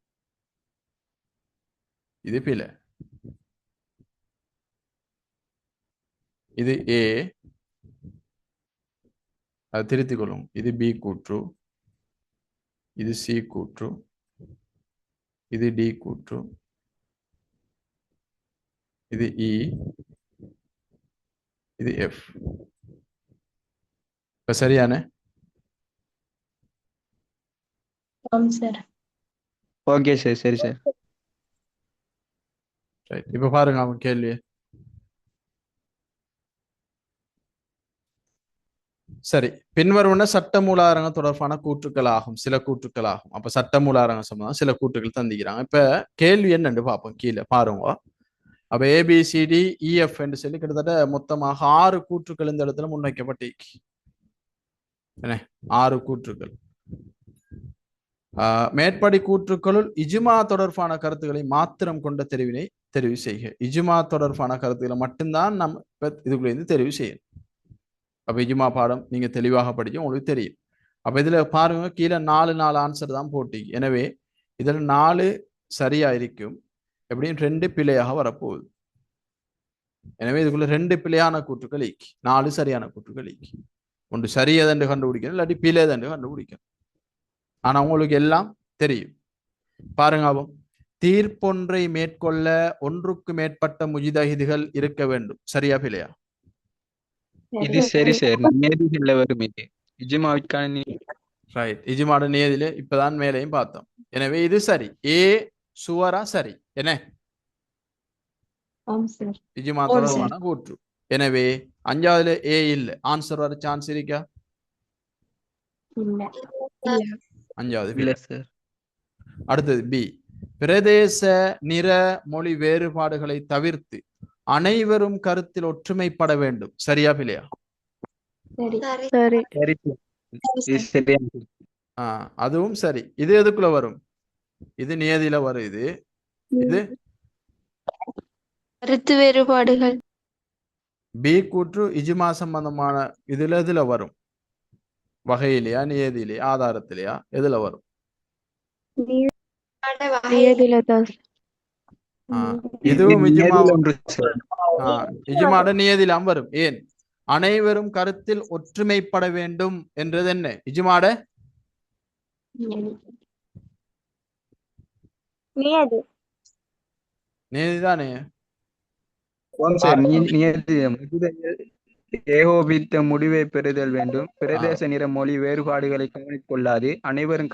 இது பிழை. இது ஏ, அது திருத்திக் கொள்ளும். இது பி கூற்று, இது சி கூற்று, இது டி கூற்று, இது இ, இது எஃப். இப்ப சரியானே? ஆம் சார். Okay sir. சரி சார். ரைட். இப்ப பாருங்க அவன் கேள்வி. சரி, பின்வருவன சட்ட மூலாதாரங்கள் தொடர்பான கூற்றுக்கள் ஆகும், சில கூற்றுக்கள் ஆகும். அப்ப சட்ட மூலாதாரங்க சம்பந்தம் சில கூற்றுக்கள் தந்திக்கிறாங்க. இப்ப கேள்வி என்னன்னு பார்ப்போம். கீழே பாருங்க. அப்ப ஏபிசிடி இஎஃப் என்று சொல்லி கிட்டத்தட்ட மொத்தமாக 6 கூற்றுக்கள் இந்த இடத்துல முன்வைக்கப்பட்டிருக்கு. என்ன 6 கூற்றுக்கள். மேற்படி கூற்றுக்களுள் இஜ்மா தொடர்பான கருத்துக்களை மாத்திரம் கொண்ட தெரிவினை தெரிவு செய்க. இஜ்மா தொடர்பான கருத்துக்களை மட்டும்தான் நம்ம இதுக்குள்ள இருந்து தெரிவு செய்யணும். அப்ப இஜ்மா பாடம் நீங்க தெளிவாக படிச்சு உங்களுக்கு தெரியும். அப்ப இதுல பாருங்க, கீழே 4 ஆன்சர் தான் போட்டி. எனவே இதுல 4 சரியா இருக்கும், எப்படியும் 2 பிழையாக வரப்போகுது. எனவே இதுக்குள்ள 2 பிழையான கூற்றுக்கள் ஈக்கி, 4 சரியான கூற்றுக்கள் ஈக்கி. ஒன்று சரியதென்று கண்டுபிடிக்கணும், இல்லாட்டி பிழைதென்று கண்டுபிடிக்கணும். ஆனா உங்களுக்கு எல்லாம் தெரியும். பாருங்க, தீர்ப்பொன்றை மேற்கொள்ள ஒன்றுக்கு மேற்பட்ட முஜிதஹிதுகள் இருக்க வேண்டும். சரியா பிழையா? இது சரி சார். நியதிகள்ல வரும் இது இஜ்மாவுக்கான. ரைட். இஜ்மாட நியதியில இப்பதான் மேலையும் பார்த்தோம். எனவே இது சரி. ஏ சுவரா சரி என்ன? ஆம் சார். இஜ்மா தொடர்பான கூற்று. எனவே 5வதுல ஏ இல்ல. ஆன்சர் வர சான்ஸ் இருக்கா? இல்ல. 5வது இல்ல பிழை. சார். அடுத்தது பி, பிரதேச நிற மொழி வேறுபாடுகளை தவிர்த்து அனைவரும் கருத்தில் ஒற்றுமைப்பட வேண்டும். சரியா பிழையா? சரி. சரி. சரி சார். இது சரியா. அதுவும் சரி. இது எதுக்குள்ள வரும்? இது நியதியில வரும். இது கருத்து வேறுபாடுகள். பி கூற்று இஜ்மா சம்பந்தமான இதுல வரும். வகையிலையா, நியதியிலையா, ஆதாரத்திலையா, எதுல வரும்? நியதில தான். இதுவும் நியதில ஒன்று சார். இஜ்மாட நியதிலாம் வரும். ஏன்? அனைவரும் கருத்தில் ஒற்றுமைப்பட வேண்டும் என்றது என்ன? இஜ்மாட நியதிதானே? சார் நியதி ஏகோபித்த முடிவை பெறுதல் வேண்டும். பிரதேச நிற மொழி வேறுபாடுகளை கவனிக்கொள்ளாது அனைவரும்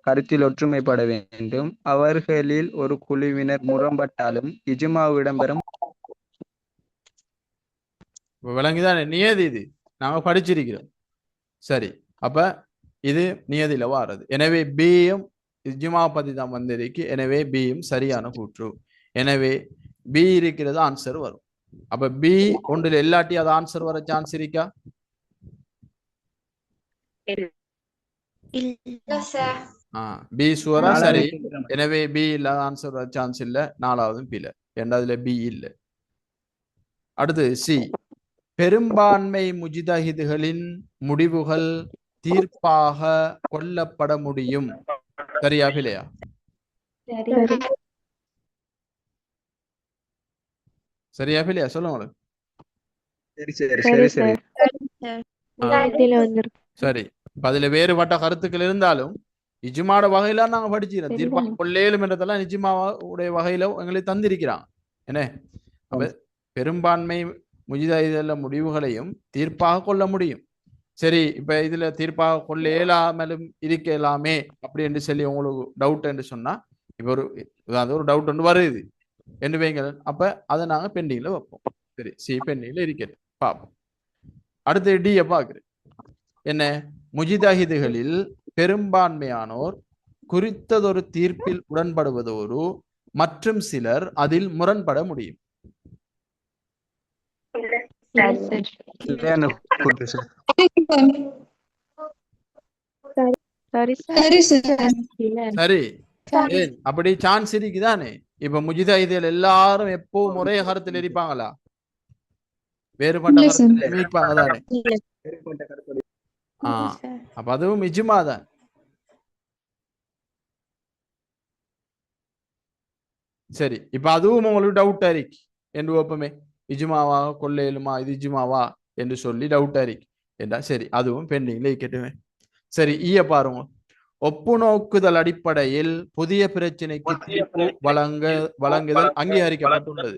கருத்தில் ஒற்றுமைப்பட வேண்டும். அவர்களில் ஒரு குழுவினர் முரண்பட்டாலும் இஜ்மாவிடம் பெறும். விளங்குதானே? நியதி இது. நாங்க படிச்சிருக்கிறோம். சரி, அப்ப இது நியதியில வாரது. எனவே பியும் இஜ்மா பத்தி தான் வந்திருக்கு. எனவே பியும் சரியான கூற்று. எனவே பி இருக்கிறது ஆன்சர் வரும். அப்ப பி ஒன்றில் எல்லாட்டி அது ஆன்சர் வர சான்ஸ் இருக்கா? பி சுவரா சரி. எனவே பி இல்லாத ஆன்சர் வர சான்ஸ் இல்ல. நாலாவதும் பில. ரெண்டாவதுல பி இல்ல. அடுத்து சி. பெரும்பான்மை முஜிதஹிதுகளின் முடிவுகள் தீர்ப்பாக கொள்ளப்பட முடியும். சரியா பிழையா? சரியா பிழையா சொல்லுங்க. சரி, அதுல வேறுபட்ட கருத்துக்கள் இருந்தாலும் இஜ்மாட வகையில நாங்க படிச்சிருக்கோம். தீர்ப்பாக கொள்ளேலும் என்றதெல்லாம் நிஜமாவுடைய வகையில எங்களுக்கு தந்திருக்கிறாங்க. என்ன அப்ப பெரும்பான்மை முஜிதஹிதுல முடிவுகளையும் தீர்ப்பாக கொள்ள முடியும். சரி, இப்ப இதுல தீர்ப்பாக கொள்ள இயலாமலும் இருக்கலாமே அப்படி என்று சொல்லி உங்களுக்கு டவுட் என்று சொன்னா, இப்ப ஒரு டவுட் ஒன்று வருது என்று வைங்க. அப்ப அதை நாங்க பெண்டிங்ல வைப்போம். சரி, சி பெண்டிங்ல இருக்கிறது பார்ப்போம். அடுத்து டியை பார்க்குறேன். என்ன? முஜிதஹிதுகளில் பெரும்பான்மையானோர் குறித்ததொரு தீர்ப்பில் உடன்படுவதோடு மற்றும் சிலர் அதில் முரண்பட முடியும். சரி, அப்படி சான்ஸ் இருக்குதானே? இப்ப முஜிதஹிதுகள் எல்லாரும் எப்பவும் ஒரே கருத்தில் இருப்பாங்களா? வேறுபட்ட கருத்தில் இருப்பாங்க தானே? அப்ப அதுவும் இஜ்மா தான். சரி, இப்ப அதுவும் உங்களுக்கு டவுட்டா இருக்கு என்று வைப்போமே. இஜ்மாவா கொள்ளையிலுமா, இது இஜ்மாவா என்று சொல்லி டவுட்டா இருக்கு என்றா சரி, அதுவும் பெண்டிங்ல இருக்கட்டுமே. சரி, ஈய பாருங்க. ஒப்புநோக்குதல் அடிப்படையில் புதிய பிரச்சனைக்கு தீர்ப்பு வழங்குதல் அங்கீகரிக்கப்பட்டுள்ளது.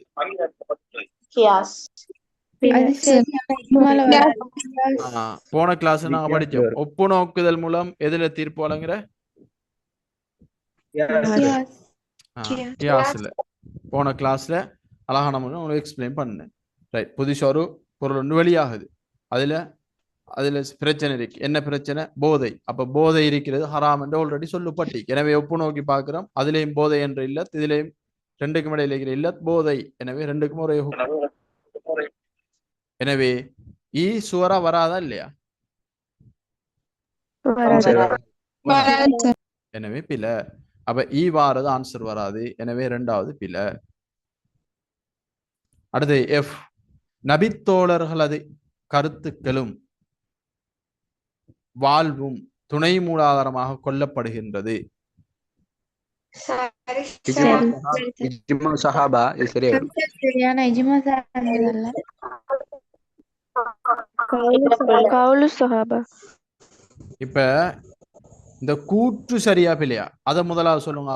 போன கிளாஸ் நாங்க படிச்சோம். ஒப்புநோக்குதல் மூலம் எதுல தீர்ப்பு வழங்குற? கியாஸ்ல. போன கிளாஸ்ல அழகான முறையில் உங்களுக்கு எக்ஸ்பிளைன் பண்ணேன். ரைட், புதுசா ஒரு பொருள் ஒன்று வெளியாகுது. அதுல பிரச்சனை இருக்கு. என்ன பிரச்சனை? போதை. அப்ப போதை இருக்கிறது ஹராம் என்று ஆல்ரெடி சொல்லப்பட்டி. எனவே ஒப்பு நோக்கி பார்க்கிறோம். அதுலேயும் போதை என்ற இல்லத், இதுலேயும் ரெண்டுக்கும் இடையில இருக்கிற இல்லத் போதை. எனவே ரெண்டுக்கும் ஒரே. எனவே ஈ சுவரா வராதா இல்லையா? எனவே பில. அப்ப ஈ வாரது ஆன்சர் வராது. எனவே ரெண்டாவது பில. அடுத்து எஃப். நபித்தோழர்களது கருத்துக்களும் வாழ்வும் துணை மூலாதாரமாக கொள்ளப்படுகின்றது. இப்ப இந்த கூற்று சரியா பிள்ளையா? அத முதலாவது சொல்லுங்க.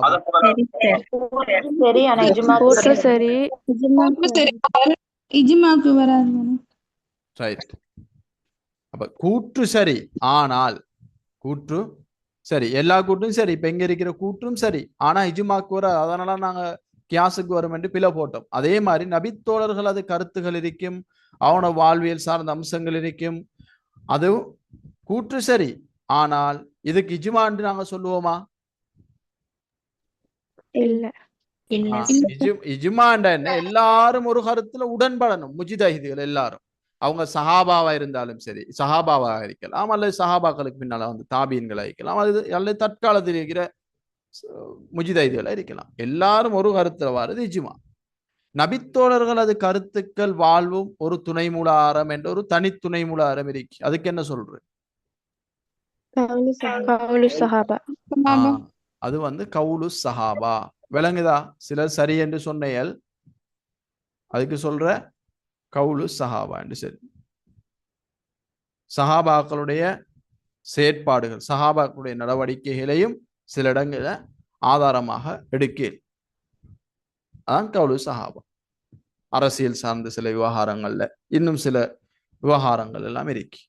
அப்ப கூற்று சரி, ஆனால் கூற்று சரி, எல்லா கூற்றும் சரி. இப்ப எங்க இருக்கிற கூற்றும் சரி, ஆனா இஜ்மாக்கு வர, அதனால நாங்க கியாசுக்கு வரும் என்று பிழை போட்டோம். அதே மாதிரி நபித்தோழர்கள் அது கருத்துகள் இருக்கும், அவனோட வாழ்வியல் சார்ந்த அம்சங்கள் இருக்கும். அது கூற்று சரி, ஆனால் இதுக்கு இஜ்மா என்று நாங்க சொல்லுவோமா? இஜ்மாண்டா என்ன? எல்லாரும் ஒரு கருத்துல உடன்படணும். முஜிதஹிதுகள் எல்லாரும், அவங்க சஹாபாவா இருந்தாலும் சரி, சஹாபாவாக இருக்கலாம், அல்லது சஹாபாக்களுக்கு பின்னால வந்து தாபீன்களா இருக்கலாம், அல்லது தற்காலத்தில் இருக்கிற முஜிதஹிதுகளா இருக்கலாம். எல்லாரும் ஒரு கருத்துல வாரது இஜ்மா. நபித்தோழர்கள் அது கருத்துக்கள் வாழ்வும் ஒரு துணை மூலாரம் என்ற ஒரு தனித்துணை மூலாரம் இருக்கு. அதுக்கு என்ன சொல்ற? அது வந்து கவுலு சஹாபா. விளங்குதா? சிலர் சரி என்று சொன்னையல், அதுக்கு சொல்ற கவுலு சஹாபா என்று. சரி, சஹாபாக்களுடைய செயற்பாடுகள், சஹாபாக்களுடைய நடவடிக்கைகளையும் சில இடங்கள ஆதாரமாக எடுக்க. அதான் கவுலு சஹாபா. அரசியல் சார்ந்த சில விவகாரங்கள்ல இன்னும் சில விவகாரங்கள் எல்லாம் இருக்கு.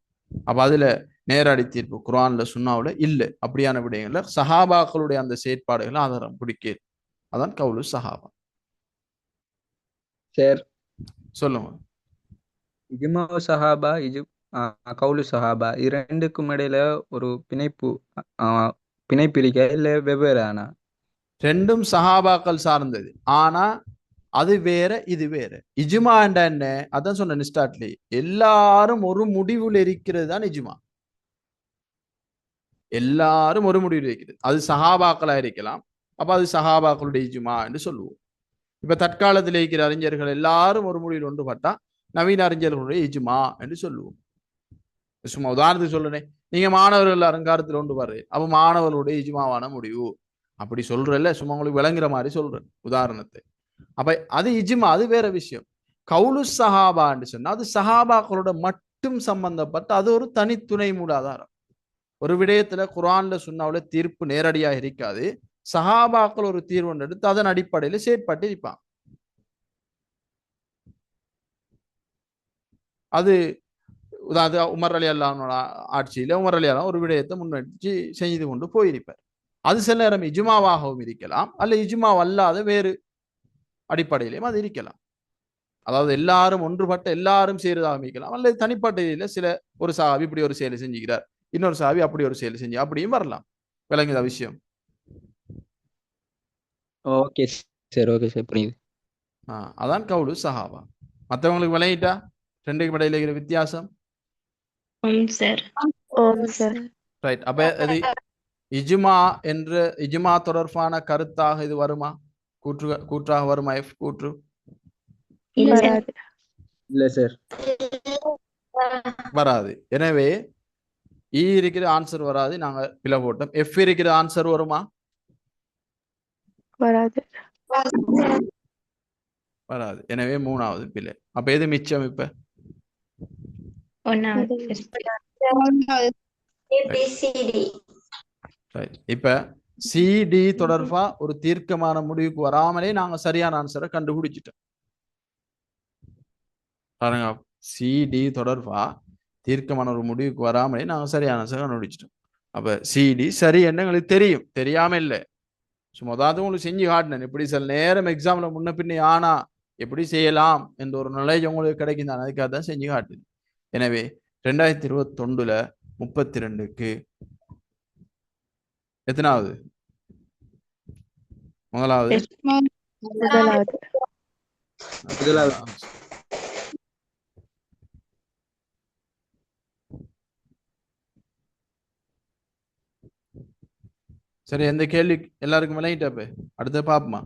அப்ப அதுல நேரடி தீர்ப்பு குர்ஆன்ல சுன்னாவுல இல்லை. அப்படியான விடயங்கள்ல சஹாபாக்களுடைய அந்த செயற்பாடுகளை ஆதாரம் பிடிக்க. அதான் கவுலு சஹாபா. சரி, சொல்லுங்க. இஜ்மா சஹாபா கவுலு சஹாபா இது ரெண்டுக்கும் இடையில ஒரு பிணைப்பு இருக்க இல்ல வெவ்வேறு ஆனா? ரெண்டும் சஹாபாக்கள் சார்ந்தது. ஆனா அது வேற, இது வேற. இஜ்மாண்டா என்ன? அதான் சொன்ன ஸ்டார்ட்லி, எல்லாரும் ஒரு முடிவுல இருக்கிறது தான் இஜ்மா. எல்லாரும் ஒரு முடிவில் இருக்கிறது. அது சஹாபாக்களா இருக்கலாம். அப்ப அது சஹாபாக்களுடைய இஜ்மா என்று சொல்லுவோம். இப்ப தற்காலத்தில் இருக்கிற அறிஞர்கள் எல்லாரும் ஒரு முடிவில் ஒன்றுபட்டா நவீன அறிஞர்களுடைய இஜ்மா என்று சொல்லுவோம். சும்மா உதாரணத்துக்கு சொல்றேன், நீங்க மாணவர்கள் அலங்காரத்தில் ஒன்று வர்றது, அப்ப மாணவர்களுடைய இஜ்மாவான முடிவு அப்படி சொல்றல்ல, சும்மா உங்களுக்கு விளங்குற மாதிரி சொல்றேன் உதாரணத்தை. அப்ப அது இஜ்மா, அது வேற விஷயம். கவுலு சஹாபான்னு சொன்னா அது சஹாபாக்களோட மட்டும் சம்பந்தப்பட்ட, அது ஒரு தனித்துணை மூலாதாரம். ஒரு விடயத்துல குர்ஆன்ல சுன்னாவுல தீர்ப்பு நேரடியாக இருக்காது. சஹாபாக்கள் ஒரு தீர்வு எடுத்து அதன் அடிப்படையில் செயற்பட்டு இருப்பான். அது உமர் அலி அல்லாஹ்வோட ஆட்சியில உமர் அலி அல்லாஹ் ஒரு விடயத்தை முன்னெடுத்து செய்து கொண்டு போயிருப்பார். அது சில நேரம் இஜ்மாவாகவும் இருக்கலாம், அல்ல இஜ்மா அல்லாத வேறு அடிப்படையிலையும் அது இருக்கலாம். அதாவது எல்லாரும் ஒன்றுபட்ட எல்லாரும் செய்யறதாக இருக்கலாம், அல்லது தனிப்பட்ட சில ஒரு சஹாபி இப்படி ஒரு செயலை செஞ்சுக்கிறார், இன்னொரு சஹாபி அப்படி ஒரு செயலை செஞ்சு அப்படியும் வரலாம். விளங்குதா விஷயம்? ஓகே சார், ஓகே சார், புரியுது. அதான் கவுலு சஹாபா. மற்றவங்களுக்கு விளங்கிட்டா ரெண்டுக்கு இடையில இருக்கிற வித்தியாசம்? சார். ஓம் சார். ரைட். அப்ப அது இஜ்மா என்ற இஜ்மா தொடர்பான கருத்தாக இது வருமா? கூற்றாக வருமா? கூற்று வராது. இல்ல சார், வராது. எனவே இ இருக்கிற ஆன்சர் வராது, நாங்க பிழை போட்டோம். எஃப் இருக்கிற ஆன்சர் வருமா? வராது. வராது. எனவே மூணாவது பிழை. அப்ப எது மிச்சம் இப்ப? இப்ப சிடி தொடர்பா ஒரு தீர்க்கமான முடிவுக்கு வராமலே நாங்க சரியான ஆன்சரை கண்டுபிடிச்சிட்டோம். பாருங்க, சிடி தொடர்பா தீர்க்கமான ஒரு முடிவுக்கு வராமலே நாங்க சரியான ஆன்சரை கண்டுபிடிச்சிட்டோம். அப்ப சிடி சரி என்ன எங்களுக்கு தெரியும், தெரியாம இல்லை. சும்மா அதாவது உங்களுக்கு செஞ்சு காட்டினேன். இப்படி சில நேரம் எக்ஸாம்ல முன்ன பின்னே ஆனா எப்படி செய்யலாம் என்ற ஒரு நாலேஜ் உங்களுக்கு கிடைக்கும் தான், அதுக்காக தான் செஞ்சு காட்டுது. எனவே 2021 32க்கு எத்தனாவது? முதலாவது. சரி, எந்த கேள்வி எல்லாருக்கும் விளங்கிட்டப்ப அடுத்த பாப்போமா?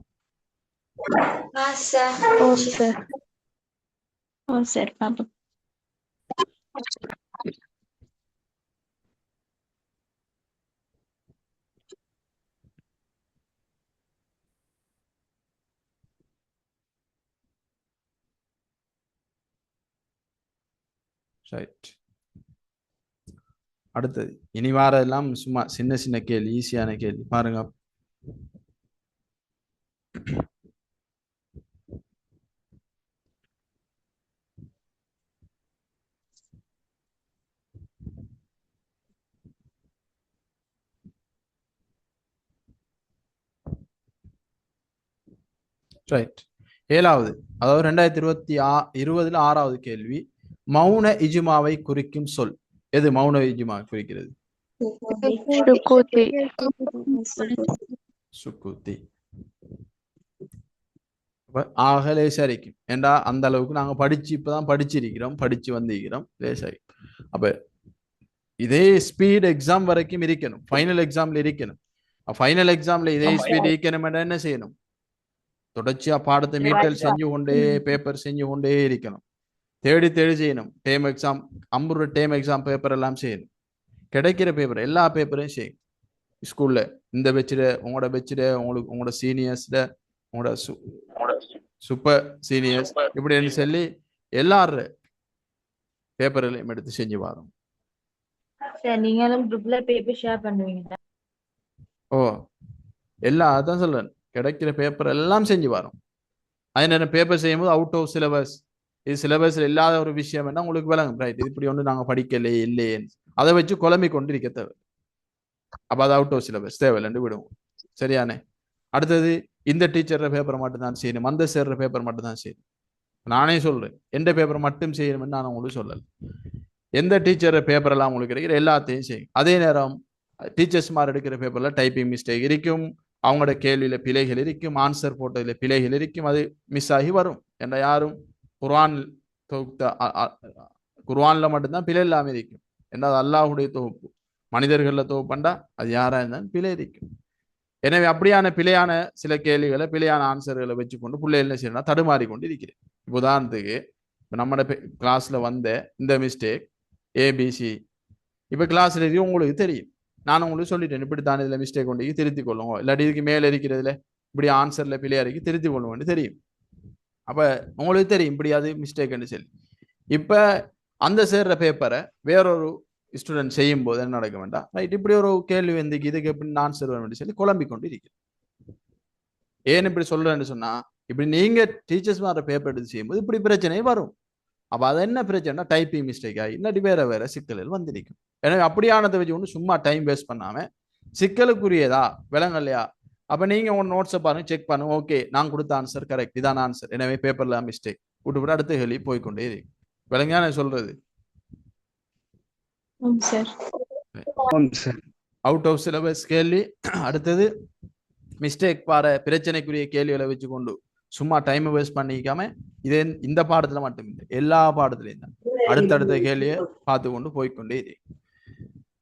சார் பாப்போம். ரைட். அடுத்தது இனி வாரெல்லாம் சும்மா சின்ன சின்ன கேள்வி, ஈஸியான கேள்வி பாருங்க. ரைட். 7வது, அதாவது 2020 6வது கேள்வி. மௌன இஜ்மாவை குறிக்கும் சொல் எது? மௌன இஜ்மா குறிக்கிறது சுக்குத்தி. ஆக லேசாரிக்கும். ஏண்டா அந்த அளவுக்கு நாங்க இப்பதான் படிச்சு வந்திருக்கிறோம். லேசாரிக்கும். அப்ப இதே ஸ்பீட் எக்ஸாம் வரைக்கும் இருக்கணும், ஃபைனல் எக்ஸாம்ல இருக்கணும். ஃபைனல் எக்ஸாம்ல இதே ஸ்பீட் இருக்கணும். என்ன செய்யணும்? தொடர்ச்சியா பாடத்தை மீட்டல் செஞ்சு கொண்டே, பேப்பர் செஞ்சு கொண்டே இருக்கணும். தேடி செய்யணும். Dam exam 50 dam exam paper எல்லாம் செய்யணும். கிடைக்கிற பேப்பர் எல்லா பேப்பரையும் செய்யும். ஸ்கூல்ல இந்த பெச்சில் உங்களோட பெச்சில் உங்களோட சீனியர்ஸ்ட உங்களோட சூப்பர் சீனியர்ஸ் இப்படின்னு சொல்லி எல்லாரும் பேப்பர்களையும் எடுத்து செஞ்சு வரோம். நீங்களும் குரூப்ல பேப்பர் ஷேர் பண்ணுவீங்க? ஓ, அதான் சொல்றேன், கிடைக்கிற பேப்பர் எல்லாம் செஞ்சு வரோம். அதே நேரம் பேப்பர் செய்யும்போது அவுட் ஆஃப் சிலபஸ், இது சிலபஸ்ல இல்லாத ஒரு விஷயம் என்ன உங்களுக்கு விளங்கும். ரைட், இது இப்படி ஒன்று நாங்க படிக்கலையே இல்லையே அதை வச்சு குழம்பி கொண்டு இருக்க தேவை. அப்ப அது அவுட் ஆஃப் சிலபஸ் தேவையில்லைன்னு விடுவோம். சரியானே? அடுத்தது இந்த டீச்சர் பேப்பரை மட்டும் தான் செய்யணும், அந்த சேர்ற பேப்பர் மட்டும் தான் செய்யணும். நானே சொல்றேன் எந்த பேப்பர் மட்டும் செய்யணும்னு நான் உங்களுக்கு சொல்லல. எந்த டீச்சர் பேப்பர் எல்லாம் உங்களுக்கு இருக்கிற எல்லாத்தையும் செய்யும். அதே நேரம் டீச்சர்ஸ் மாதிரி எடுக்கிற பேப்பர்ல டைப்பிங் மிஸ்டேக் இருக்கும், அவங்களோட கேள்வியில பிழைகள் இருக்கும், ஆன்சர் போட்டதுல பிழைகள் இருக்கும், அது மிஸ் ஆகி வரும். என்ற யாரும் குர்ஆன் தொகுத்த குர்ஆன்ல மட்டும்தான் பிழை இல்லாமல் இருக்கும். ஏன்னா அது அல்லாஹுடைய தொகுப்பு. மனிதர்கள்ல தொகுப்பண்டா அது யாரா இருந்தாலும் பிழை இருக்கும். எனவே அப்படியான பிழையான சில கேள்விகளை பிழையான ஆன்சர்களை வச்சுக்கொண்டு பிள்ளை என்ன செய்யணும் தடுமாறி கொண்டு இருக்கிறேன். உதாரணத்துக்கு இப்போ நம்ம கிளாஸ்ல வந்த இந்த மிஸ்டேக் ஏபிசி இப்போ கிளாஸ்ல இருக்கு உங்களுக்கு தெரியும், நான் உங்களுக்கு சொல்லிட்டேன் இப்படி தான் இதில் மிஸ்டேக் கொண்டு திருத்திக் கொள்ளுங்க, இல்லாட்டி இதுக்கு மேலே இருக்கிறதுல இப்படி ஆன்சர்ல பிழையா இருக்கு திருத்திக் கொள்ளுங்கன்னு தெரியும். அப்ப உங்களுக்கு தெரியும் இப்படி அது மிஸ்டேக்னு சொல்லி. இப்ப அந்த சேர்ற பேப்பரை வேறொரு ஸ்டூடெண்ட் செய்யும் போது என்ன நடக்க வேண்டாம், ரைட் இப்படி ஒரு கேள்வி வந்து இதுக்கு எப்படி ஆன்சர் வேணும் சொல்லி குழம்பிக் கொண்டு இருக்கிறேன். ஏன் இப்படி சொல்றேன்னு சொன்னா, இப்படி நீங்க டீச்சர்ஸ் மாதிரி பேப்பர் எடுத்து செய்யும்போது இப்படி பிரச்சனை வரும். அப்ப அது என்ன பிரச்சனைனா டைப்பிங் மிஸ்டேக் ஆகி இல்லாட்டி வேற சிக்கல்கள் வந்திருக்கும். எனவே அப்படியானதை வச்சு ஒன்று சும்மா டைம் வேஸ்ட் பண்ணாம சிக்கலுக்குரியதா விளங்கலையா, அப்ப நீங்க உங்க நோட்ஸை பாருங்க, செக் பண்ணுங்க, ஓகே நான் கொடுத்த ஆன்சர் கரெக்ட், இதான ஆன்சர், எனவே பேப்பர்ல மிஸ்டேக் விட்டு அடுத்த கேள்வி போய்கொண்டே இருக்கு. விளங்கியா நான் சொல்றது? அவுட் ஆஃப் சிலபஸ் கேள்வி. அடுத்தது மிஸ்டேக் பார பிரச்சனைக்குரிய கேள்விகளை வச்சு கொண்டு சும்மா டைம் வேஸ்ட் பண்ணிக்காம இதே இந்த பாடத்துல மட்டும் இல்லை எல்லா பாடத்துலையும் தான் அடுத்தடுத்த கேள்வியை பார்த்து கொண்டு போய்கொண்டே இருக்கு.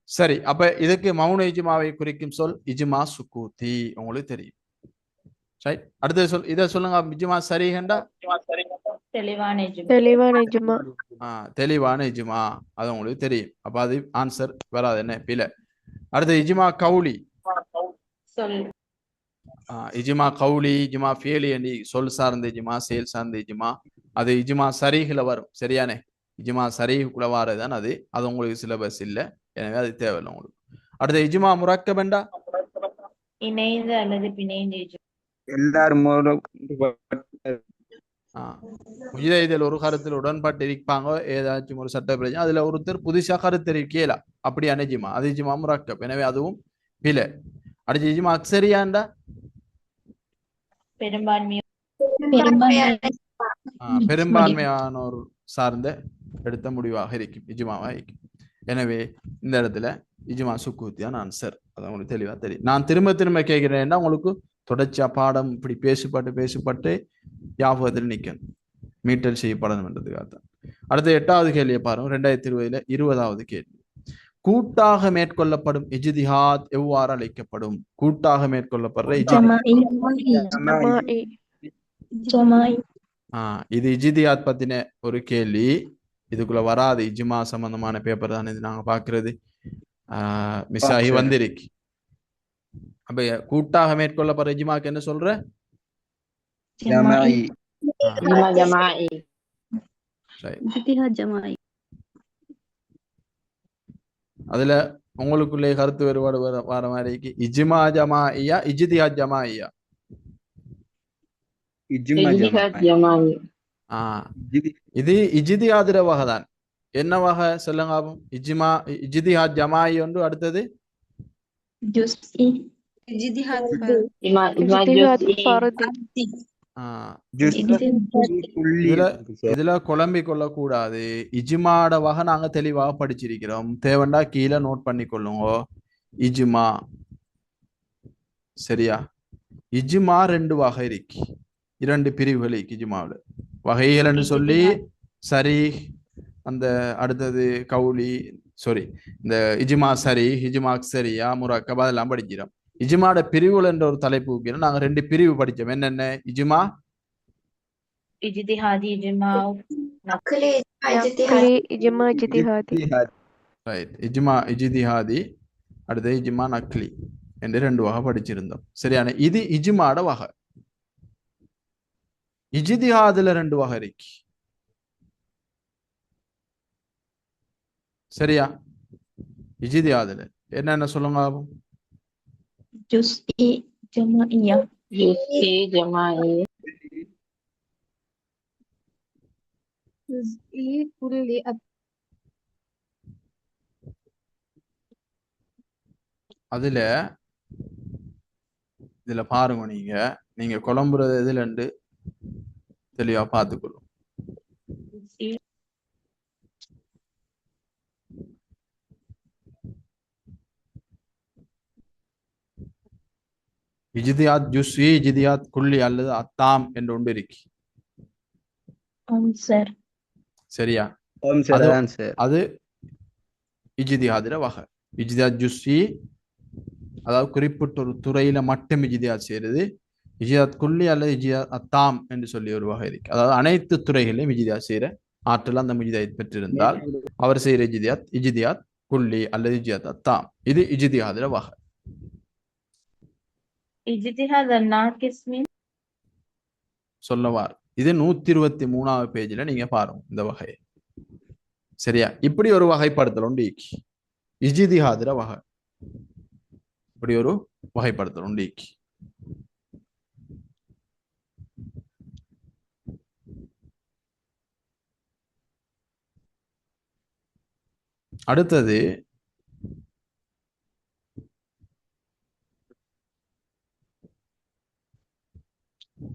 சரி, அப்ப இதுக்கு மௌன இஜ்மாவை குறிக்கும் சொல் இஜ்மா சுக்கூத்தி, உங்களுக்கு தெரியும். சரி, அடுத்த சொல் இதை சொல்லுங்க. இஜ்மா சரிகண்டா தெளிவான இஜ்மா. தெளிவான இஜ்மா. தெளிவான இஜ்மா, அது உங்களுக்கு தெரியும். அப்ப அது ஆன்சர் வராது, என்ன பிழை. அடுத்து இஜ்மா கவுலி சொல். இஜ்மா கவுலி, இஜ்மா ஃபியலி என்று சொல் சார்ந்த இஜ்மா, செயல் சார்ந்த இஜ்மா, அது இஜ்மா சரிகுல வரும். சரியானே, இஜ்மா சரிகுல வாரதான் அது உங்களுக்கு சிலபஸ் இல்லை, எனவே அது தேவையில்லை உங்களுக்கு. அடுத்த இஜ்மா முரக்கபண்டா இணைந்த அல்லது பிணைந்த இஜ்மா. எல்லாரும் முஜ்தஹிதுகள் ஒரு கருத்தில் உடன்பட்டு இருப்பாங்க, ஏதாச்சும் ஒரு சட்ட பிரச்சனை, அதுல ஒருத்தர் புதுசா கருத்தரிக்கல, அப்படியான இஜ்மா, அது இஜ்மா முரக்கப், எனவே அதுவும் பிழை. அடுத்து இஜ்மா அக்ஸரியாண்டா பெரும்பான்மையானோர் சார்ந்த எடுத்த முடிவாக இருக்கும், இஜ்மாவாக இருக்கும். எனவே இந்த இடத்துல இஜ்மா சுக்கூத்தியான ஆன்சர், அது உங்களுக்கு தெளிவா தெரியும். நான் திரும்ப திரும்ப கேட்கிறேன்னா உங்களுக்கு தொடர்ச்சியா பாடம் இப்படி பேசப்பட்டு ஞாபகத்தில் நிற்கணும், மீட்டல் செய்யப்படணும் என்றதுக்காக தான். அடுத்த 8வது கேள்வியை பாருங்க. 2020 20வது கேள்வி. கூட்டாக மேற்கொள்ளப்படும் இஜ்திஹாத் எவ்வாறு அழைக்கப்படும்? கூட்டாக மேற்கொள்ளப்படுற இது இஜ்திஹாத் பத்தின ஒரு கேள்வி. இதுக்குள்ள வராது, இஜ்மா சம்பந்தமான பேப்பர் தான் இது நாங்க பாக்குறது. மிஸ் ஆகி வந்திருக்கு. அப்ப கூட்டாக மேற்கொள்ளப்படுற இஜ்மாக்கு என்ன சொல்ற? அதுல உங்களுக்குள்ளே கருத்து வேறுபாடு வர மாதிரி இருக்கு. இஜ்மா ஜமாஇயா இஜ்திஹாத் ஜமாஇயா? இது இஜ்திஹாதுற வகை தான். என்ன வகை சொல்லுங்க? இஜ்மா இஜ்திஹாத் ஜமாஇ ஒன்று, அடுத்தது இதுல குழம்பி கொள்ள கூடாது. இஜ்மாட வகை நாங்க தெளிவாக படிச்சிருக்கிறோம், தேவண்டா கீழே நோட் பண்ணி கொள்ளுங்க. இஜ்மா சரியா? இஜ்மா 2 வகை இருக்கு, 2 பிரிவுகள் இருக்கு இஜ்மாவில். வகைகள்னு சொல்லி சரி, அந்த அடுத்தது கவுலி, சாரி இந்த இஜ்மா சரி, இஜ்மா அக்ஸரியா, முரக்கப் அதெல்லாம் படிக்கிறோம். இஜ்மாட பிரிவுகள் என்ற ஒரு தலைப்பு நாங்க 2 பிரிவு படிச்சோம். என்னென்ன? இஜ்மா இஜ்திஹாதி, இஜ்மா இஜ்மா இஜ்திஹாதி. ரைட், இஜ்மா இஜ்திஹாதி, அடுத்து இஜ்மா நக்லி என்று 2 வகை படிச்சிருந்தோம். சரியான, இது இஜ்மாட வகை. இஜ்திஹாதுல 2 வகை இருக்கு. சரியா? இஜ்திஹாதுல என்னென்ன சொல்லுங்க? ஜுஸ்இ ஜமாஇயா. அதுல இதுல பாருங்க, நீங்க குழம்புறது எதுல தெளிவா பார்த்துக்கொள்ளும். இஜ்திஹாத் ஜுஸ்இ, இஜ்திஹாத் குல்லி அல்லது அத்தாம் என்று ஒன்று இருக்கு. ஆம் சார். சரியா? ஓம் சார், அது அதான் சார். அது இஜ்திஹாதுல வகை. இஜ்திஹாத் ஜுஸ்இ அதாவது குறிப்பிட்ட ஒரு துறையில மட்டும் இஜ்திஹாத் செய்யறது. இஜ்திஹாத் குல்லி அல்லது இஜ்திஹாத் அத்தாம் என்று சொல்லி ஒரு வகை இருக்கு. அதாவது அனைத்து துறைகளிலும் இஜ்திஹாத் செய்யற ஆற்றல் அந்த முஜ்தஹித் பெற்றிருந்தால் அவர் செய்யற இஜ்திஹாத் குல்லி அல்லது இஜ்திஹாத் அத்தாம். இது இஜ்திஹாதுல வகை. இஜ்திஹாத் அன்-நாகிஸ் மீன் சொல்லவார். இது 123வது பேஜ்ல நீங்க பாருங்க இந்த வகையை. சரியா? இப்படி ஒரு வகைப்படுத்தல் உண்டு இஜ்திஹாதுல வகை. இப்படி ஒரு வகைப்படுத்தல் உண்டு. அடுத்தது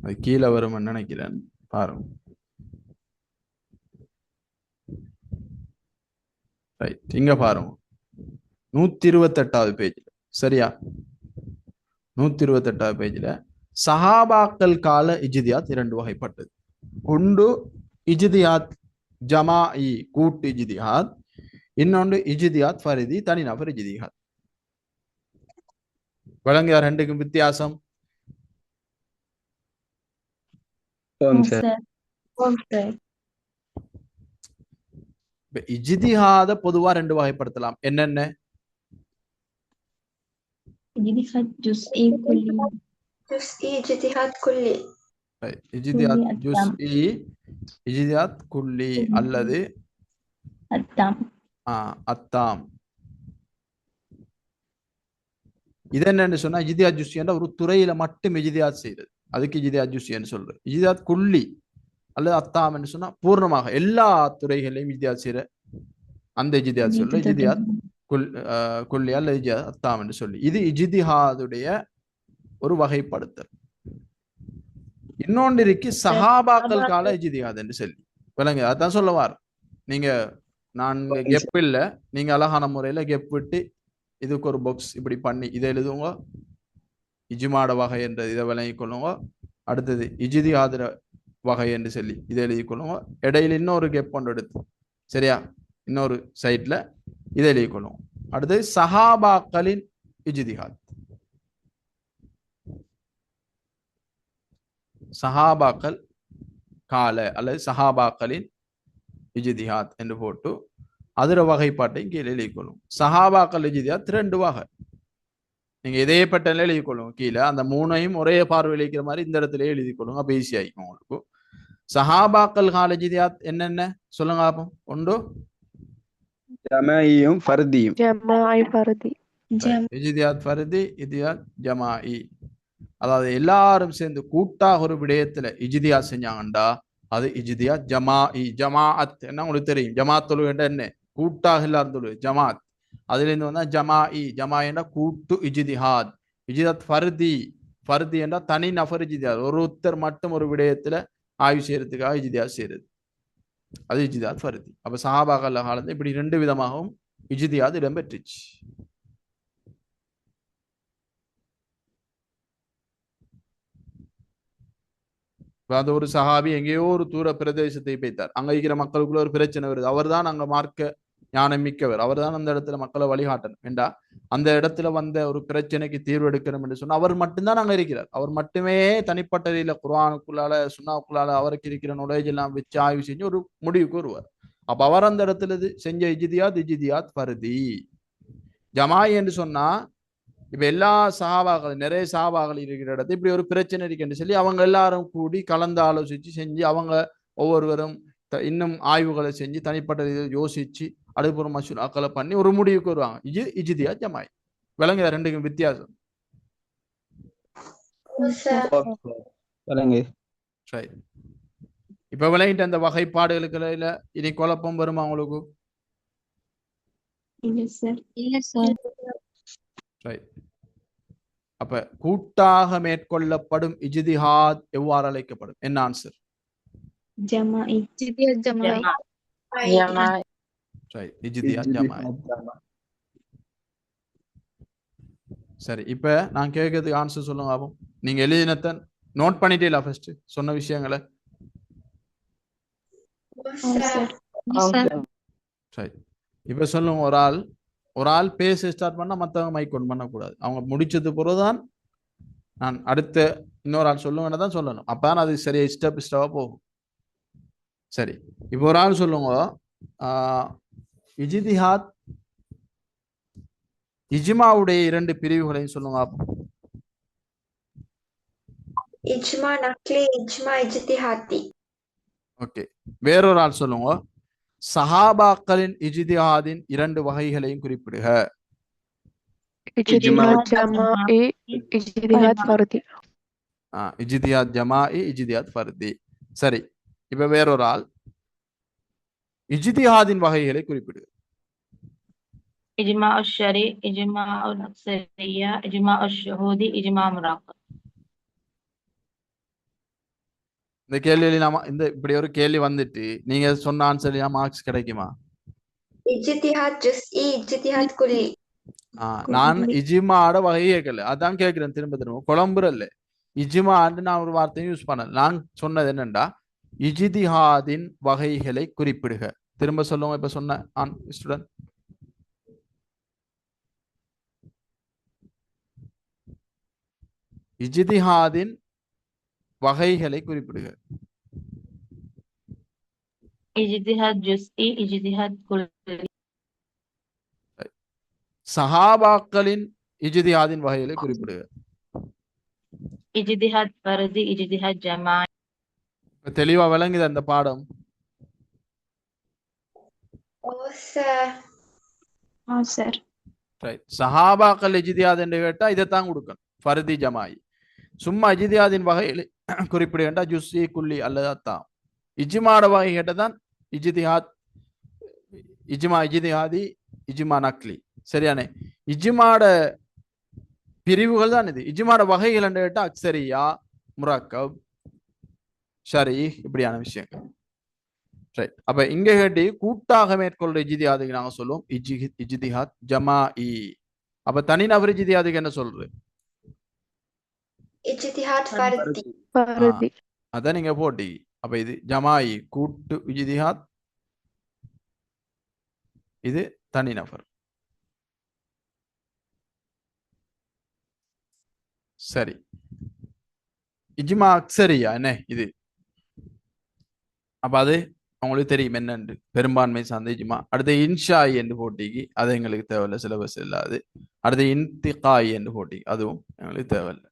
அது கீழே வரும் நினைக்கிறேன், பாருங்க. ரைட், இங்க பாருங்க 128வது பேஜ்ல. சரியா? 128வது பேஜ்ல சஹாபாக்கள் கால இஜ்திஹாத் இரண்டு வகைப்பட்டது. ஒன்று இஜ்திஹாத் ஜமாஇ கூட்டு இஜ்திஹாத், இன்னொன்று இஜ்திஹாத் ஃபரிதி தனிநபர் இஜ்திஹாத். வழங்க ரெண்டுக்கும் வித்தியாசம்? ஓம் சார். ஆம் சார். இஜ்திஹாத பொதுவா ரெண்டு வகைப்படுத்தலாம். என்னென்ன? இஜ்திஹாத் ஜுஸ்இ குல்லி. இஜ்திஹாத் குல்லி. இஜ்திஹாத் குல்லி ஜுஸ்இ, இஜ்திஹாத் குல்லி அல்லது அத்தாம். அத்தாம். இது என்னன்னு சொன்னா இஜ்திஹாத் ஜுஸ்இ என்ற ஒரு துறையில மட்டும் இஜ்திஹாத் செய்யறது, அதுக்கு இஜ்திஹாத் ஜுஸ்இன்னு சொல்றது. இஜ்திஹாத் குல்லி அல்லது அத்தாம் என்று சொன்னா பூர்ணமாக எல்லா துறைகளையும் இஜ்திஹாத் செய்யற அந்த இஜ்திஹாத் சொல்ல இஜ்திஹாத் குல்லி அல்லது இஜ்திஹாத் அத்தாம் என்று சொல்லி. இது இஜ்திஹாதுடைய ஒரு வகைப்படுத்தல். இன்னொன்று இருக்கு சஹாபாக்கள் கால இஜ்திஹாத் என்று சொல்லி. விளங்க, அதான் சொல்லவார். நீங்க நான் கெப் இல்ல, நீங்க அழகான முறையில கெப் விட்டு இதுக்கு ஒரு பாக்ஸ் இப்படி பண்ணி இதை எழுதுங்க, இஜ்மாட வகை என்ற இதை விளங்கிக் கொள்ளுங்க. அடுத்தது இஜ்திஹாதுர வகை என்று சொல்லி இதை எழுதி கொள்ளுங்க. இடையில இன்னொரு கெப் ஒன்று எடுத்து, சரியா, இன்னொரு சைட்ல இதை எழுதி கொள்ளுங்க. அடுத்தது சஹாபாக்களின் இஜ்திஹாத். சஹாபாக்கள் கால அல்லது சஹாபாக்களின் இஜ்திஹாத் என்று போட்டு அதுர வகைப்பாட்டையும் கீழே எழுதிக்கொள்ளும். சஹாபாக்கள் இஜ்திஹாத் ரெண்டு வகை. நீங்க இதே பட்டன்ல எழுதி கொள்ளுங்க. கீழே அந்த மூணையும் ஒரே பார்வையில் இருக்கிற மாதிரி இந்த இடத்துல எழுதி கொள்ளுங்க. அப்ப ஈஸி ஆகிக்கும் உங்களுக்கு. சஹாபாக்கள் கால இஜ்திஹாத் என்னென்ன சொல்லுங்க பாப்போம். ஒன்று ஜமாஇயும் ஃபர்தியும். ஜமாஇ ஃபர்தி. இஜ்திஹாத் ஃபர்தி, இஜ்திஹாத் ஜமாஇ. அதாவது எல்லாரும் சேர்ந்து கூட்டாக ஒரு விடயத்துல இஜ்திஹாத் செஞ்சாங்கண்டா அது இஜ்திஹாத் ஜமாஇ. ஜமாஅத் என்ன உங்களுக்கு தெரியும்? ஜமாத் தொழுகை என்ன? கூட்டாக எல்லாரும் தொழுகை ஜமாத். அதுல இருந்து வந்தா ஜமாஇ. ஜமாஇ என்ற கூட்டு இஜ்திஹாத். இஜ்திஹாத் ஃபர்தி, ஃபர்தி என்ற தனி நபர் இஜ்திஹாத், ஒருத்தர் மட்டும் ஒரு விடயத்துல ஆய்வு செய்யறதுக்காக இஜ்திஹாத் செய்யறது, அது இஜ்திஹாத் ஃபர்தி. அப்ப சஹாபாக்கள் காலத்துல இப்படி ரெண்டு விதமாகவும் இஜ்திஹாத் இடம்பெற்றுச்சு. அந்த ஒரு சஹாபி எங்கேயோ ஒரு தூர பிரதேசத்தை போய்த்தார். அங்க இருக்கிற மக்களுக்குள்ள ஒரு பிரச்சனை வருது. அவர் தான் அங்க மார்க்க ஞானம் மிக்கவர், அவர் தான் அந்த இடத்துல மக்களை வழிகாட்டணும் என்றா அந்த இடத்துல வந்த ஒரு பிரச்சனைக்கு தீர்வு எடுக்கணும் என்று சொன்னா அவர் மட்டும்தான் அங்க இருக்கிறார். அவர் மட்டுமே தனிப்பட்ட ரீதியில குர்ஆனுக்குள்ளால சுன்னாவுக்குள்ளால அவருக்கு இருக்கிற நாலேஜ் எல்லாம் வச்சு ஆய்வு செஞ்சு ஒரு முடிவுக்கு வருவார். அப்ப அவர் அந்த இடத்துல செஞ்ச இஜ்திஹாத் ஃபர்தி. ஜமாஇ என்று சொன்னா இப்ப எல்லா சஹாபாக்கள், நிறைய சஹாபாக்கள் இருக்கிற இடத்துல இப்படி ஒரு பிரச்சனை இருக்குன்னு சொல்லி அவங்க எல்லாரும் கூடி கலந்து ஆலோசிச்சு செஞ்சு அவங்க ஒவ்வொருவரும் இன்னும் ஆய்வுகளை செஞ்சு தனிப்பட்ட யோசிச்சு அடுப்புற மசூராக்களை பண்ணி ஒரு முடிவுக்கு வருவாங்க. இது இஜ்திஹாத் ஜமாஇ. விளங்குதா ரெண்டுக்கும் வித்தியாசம்? இப்ப விளங்கிட்ட அந்த வகைப்பாடுகளுக்கு இனி குழப்பம் வருமா உங்களுக்கு? இல்ல சார். அப்ப கூட்டாக மேற்கொள்ளப்படும் இஜ்திஹாத் எவ்வாறு அழைக்கப்படும்? என்ன ஆன்சர்? ஜமாஇ. இஜ்திஹாத் ஜமாஇ. இஜ்திஹாத் ஜமாஇ. சரி, இப்ப நான் கேட்கறதுக்கு ஆன்சர் சொல்லுங்க ஆகும். நீங்க எழுதினத்த நோட் பண்ணிட்டீங்களா ஃபர்ஸ்ட் சொன்ன விஷயங்களை? சரி, இப்ப சொல்லுங்க. ஒரு ஆள் பேச ஸ்டார்ட் பண்ணா மற்றவங்க மைக் ஒன் பண்ணக்கூடாது. அவங்க முடிச்சது பிறகுதான் நான் அடுத்த இன்னொரு ஆள் சொல்லுங்கன்னு தான் சொல்லணும். அப்பதான் அது சரியா ஸ்டெப்பா போகும். சரி, இப்போ ஒரு ஆள் சொல்லுங்க. இஜ்திஹாத் இஜ்மாவுடைய 2 பிரிவுகளையும் சொல்லுங்க. இஜ்மா நக்லி, இஜ்மா இஜ்திஹாதி. ஓகே, வேறொரு ஆள் சொல்லுங்க. சஹாபாக்களின் இஜ்திஹாதின் 2 வகைகளையும் குறிப்பிடுக. اجتهاد جماعي اجتهاد فردي. இஜ்திஹாத் ஜமாஇ, இஜ்திஹாத் ஃபர்தி. சரி, இப்ப வேறொரு ஆள் இஜ்திஹாதின் வகைகளை குறிப்பிடுக. إجماع الشرعي، إجماع الأكثرية، إجماع الشهود، إجماع مراقب. இந்த கேள்வியில இப்படி ஒரு கேள்வி வந்துட்டு நீங்க சொன்ன ஆன்சர் மார்க்ஸ் கிடைக்குமா? இஜ்திஹாத் ஜுஸ்இ, இஜ்திஹாத் குல்லி. நான் இஜ்மாட வகை கேட்கல, அதான் கேட்கிறேன் திரும்ப திரும்ப. குழம்புறல்ல, இஜ்மான்னு நான் ஒரு வார்த்தையும் யூஸ் பண்ணல. நான் சொன்னது என்னண்டா இஜ்திஹாதின் வகைகளை குறிப்பிடுக. திரும்ப சொல்லுங்க. இப்ப சொன்ன ஸ்டூடெண்ட் இஜ்திஹாதின் வகைகளை குறிப்பிடுக. اجتهاد جزئي، اجتهاد كلي. சஹாபாக்களின் இஜ்திஹாதின் வகைகளை குறிப்பிடுக. اجتهاد فردي، اجتهاد جماعي. தெளிவா விளங்குது அந்த பாடம்? சஹாபாக்கள் இஜ்திஹாத் என்று கேட்டா இதைத்தான் கொடுக்கணும், ஃபர்தி ஜமாயி. சும்மா இஜ்திஹாதின் வகைகளை குறிப்பிடுகின்ற ஜுஸ்இ குல்லி அல்லது அத்தாம். இஜ்மாட வகை கேட்டதான் இஜ்திஹாத், இஜ்மா இஜ்திஹாதி, இஜ்மா நக்லி. சரியானே? இஜ்மாட பிரிவுகள் தான் இது. இஜ்மாட வகைகள் என்று கேட்டா அக்ஸரியா, முரக்கப், ஷரி, இப்படியான விஷயங்கள். ரைட். அப்ப இங்க கேட்டி கூட்டாக மேற்கொள்ற இஜ்திஹாதுக்கு நாங்க சொல்லுவோம் இஜ்திஹாத் ஜமாஇ. அப்ப தனிநபர் இஜ்திஹாதுக்கு என்ன சொல்றது? இஜ்திஹாத் ஃபர்தி. فردي. அதான் நீங்க போட்டி. அப்ப இது ஜமாஇ கூட்டு இஜ்திஹாத், இது தனிநபர். சரி, இஜ்மா அக்ஸரியா என்ன இது? அப்ப அது உங்களுக்கு தெரியும் என்னன்னு, பெரும்பான்மை சார்ந்த இஜ்மா. அடுத்து இன்ஷாய் என்று போட்டிக்கு அது எங்களுக்கு தேவையில்லை, சிலபஸ் இல்லாது. அடுத்து இன்திகாய் என்று போட்டிக்கு அதுவும் எங்களுக்கு தேவையில்லை.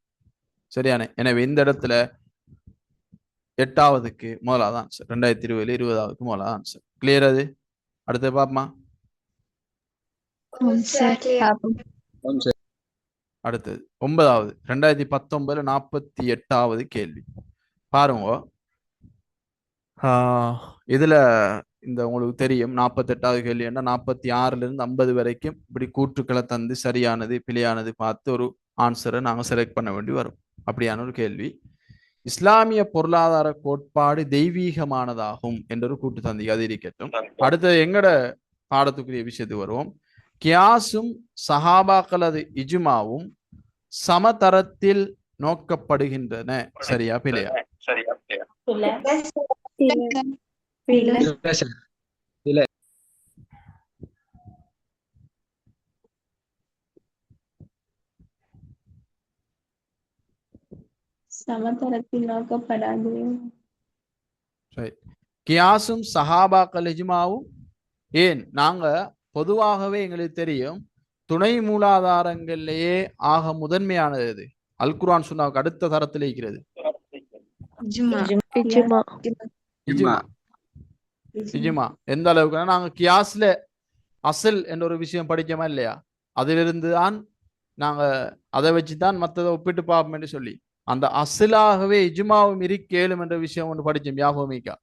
சரியானே? எனவே இந்த இடத்துல 8வதுக்கு முதலாவது ஆன்சர், 2020 20வதுக்கு முதலாவது ஆன்சர். கிளியர்? அது அடுத்து பாப்பமா. அடுத்தது 9வது, 2019 48வது கேள்வி பாருங்க. இதுல இந்த உங்களுக்கு தெரியும் 48வது கேள்வி என்ன, 46ல இருந்து 50 வரைக்கும் இப்படி கூற்றுக்களை தந்து சரியானது பிழையானது பார்த்து ஒரு ஆன்சரை நாங்க செலக்ட் பண்ண வேண்டி வரும். அப்படியான ஒரு கேள்வி. இஸ்லாமிய பொருளாதார கோட்பாடு தெய்வீகமானதாகும் என்ற ஒரு கூட்டு தந்தி, அது இருக்கட்டும். அடுத்தது எங்கட பாடத்துக்குரிய விஷயத்துக்கு வருவோம். கியாசும் சஹாபாக்களது இஜ்மாவும் சமதரத்தில் நோக்கப்படுகின்றன. சரியா பிழையா? சமதளத்தில் நோக்கப்படாது. கியாசும் சஹாபாக்கள் இஜ்மாவும் ஏன் நாங்க பொதுவாகவே எங்களுக்கு தெரியும் துணை மூலாதாரங்களிலேயே ஆக முதன்மையானது எது? அல் குர்ஆன் சுன்னாவுக்கு அடுத்த தரத்தில் இருக்கிறது இஜ்மா. எந்த அளவுக்கு நாங்க கியாஸ்ல அசல் என்ற ஒரு விஷயம் படிக்கமா இல்லையா? அதிலிருந்து தான் நாங்க அதை வச்சுதான் மற்றதை ஒப்பிட்டு பார்ப்போம் என்று சொல்லி அந்த அசலாகவே இஜ்மாவும் இருக்கேலும் என்ற விஷயம் ஒன்று படிச்சோம். யாபோமிக்கா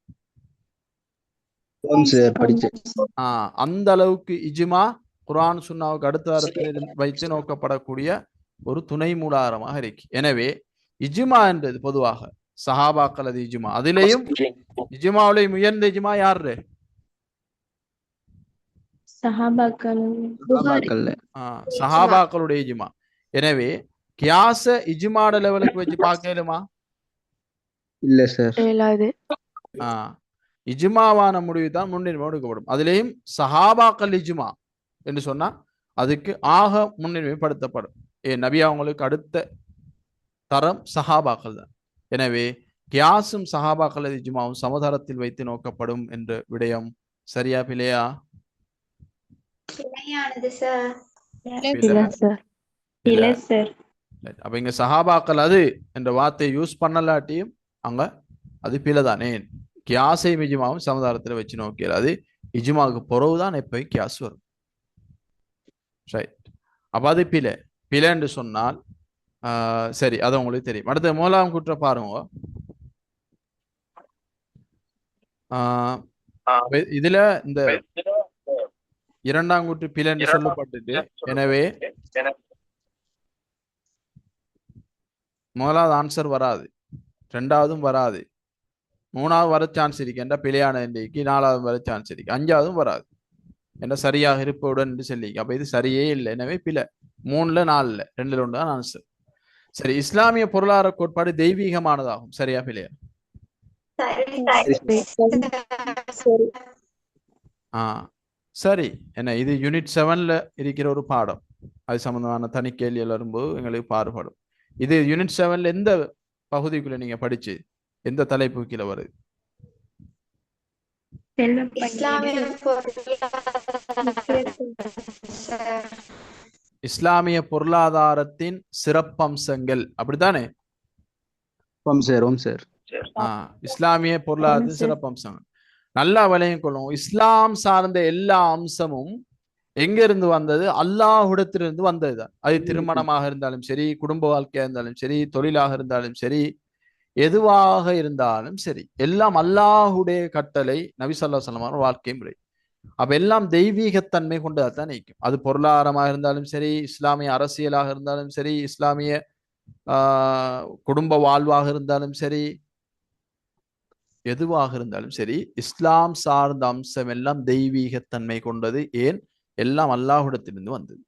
அந்த அளவுக்கு இஜ்மா குர்ஆன் சுன்னாவுக்கு அடுத்த தரத்தில் வைத்து நோக்கப்படக்கூடிய ஒரு துணை மூலாதாரமாக இருக்கு. எனவே இஜ்மா என்றது பொதுவாக சஹாபாக்கள் அது இஜ்மா. அதிலேயும் இஜ்மாவிலேயும் உயர்ந்த இஜ்மா யாரு? சஹாபாக்களுடைய இஜ்மா. எனவே கியாச இஜ்மாட லெவலுக்கு வச்சு பார்க்கலுமா? இல்ல சார். இயலாது. இஜ்மாவான முடிவு தான் முன்னுரிமை கொடுக்கப்படும். அதிலேயும் சஹாபாக்கள் இஜ்மா என்று சொன்னா அதுக்கு ஆக முன்னுரிமைப்படுத்தப்படும். நபி அவங்களுக்கு அடுத்த தரம் சஹாபாக்கள் தான். எனவே கியாசும் சஹாபாக்கள் இஜ்மாவும் சமதரத்தில் வைத்து நோக்கப்படும் என்ற விடயம் சரியா பிழையா? பிழையானது சார். இல்ல சார். இல்லை சார். அப்ப இங்க சஹாபாக்கள் அது என்ற வார்த்தையை யூஸ் பண்ணலாட்டியும் அங்க அது பிழைதானே. கியாசை இஜ்மாவும் சமதாரத்தில் வச்சு நோக்கியது. அது இஜ்மாவுக்கு பிறகுதான் எப்பயும் கியாஸ் வரும். ரைட். அப்ப அது பிழை என்று சொன்னால் சரி, அது உங்களுக்கு தெரியும். அடுத்த மூலாம் குற்ற பாருங்க. இதுல இந்த இரண்டாம் கூற்று பிழை என்று சொல்லப்பட்டது. எனவே முதலாவது ஆன்சர் வராது, ரெண்டாவதும் வராது, மூணாவது வர சான்ஸ் இருக்கு என்ற பிழையான இன்றைக்கு, நாலாவது வர சான்ஸ் இருக்கு, அஞ்சாவதும் வராது என்ற சரியாக இருப்பவுடன் என்று சொல்லி. அப்ப இது சரியே இல்லை. எனவே பிழை 3ல 4ல 2ல் 1 தான் ஆன்சர். சரி, இஸ்லாமிய பொருளாதார கோட்பாடு தெய்வீகமானதாகும். சரியா பிழையா? சரி. என்ன இது யூனிட் 7ல இருக்கிற ஒரு பாடம். அது சம்பந்தமான தனி கேள்விகள் வரும்போது எங்களுக்கு பாடுபடும். இது யூனிட் 7ல எந்த பகுதிக்குள்ள நீங்க படிச்சு எந்த தலைப்பு கீழே வருது? இஸ்லாமிய பொருளாதாரத்தின் சிறப்பம்சங்கள், அப்படித்தானே? இஸ்லாமிய பொருளாதாரத்தின் சிறப்பம்சங்கள் நல்லா விளையும் கொள்ளும். இஸ்லாம் சார்ந்த எல்லா அம்சமும் எங்க இருந்து வந்தது? அல்லாஹ்விடத்திலிருந்து வந்ததுதான். அது திருமணமாக இருந்தாலும் சரி, குடும்ப வாழ்க்கையா இருந்தாலும் சரி, தொழிலாக இருந்தாலும் சரி, எதுவாக இருந்தாலும் சரி, எல்லாம் அல்லாஹுடைய கட்டளை, நபி ஸல்லல்லாஹு அலைஹி வஸல்லம் வாழ்க்கை முறை. அப்ப எல்லாம் தெய்வீகத்தன்மை கொண்டதான் நிற்கும். அது பொருளாதாரமாக இருந்தாலும் சரி, இஸ்லாமிய அரசியலாக இருந்தாலும் சரி, இஸ்லாமிய குடும்ப வாழ்வாக இருந்தாலும் சரி, எதுவாக இருந்தாலும் சரி, இஸ்லாம் சார்ந்த அம்சம் எல்லாம் தெய்வீகத்தன்மை கொண்டது. ஏன்? எல்லாம் அல்லாஹ்விடத்திலிருந்து வந்தது.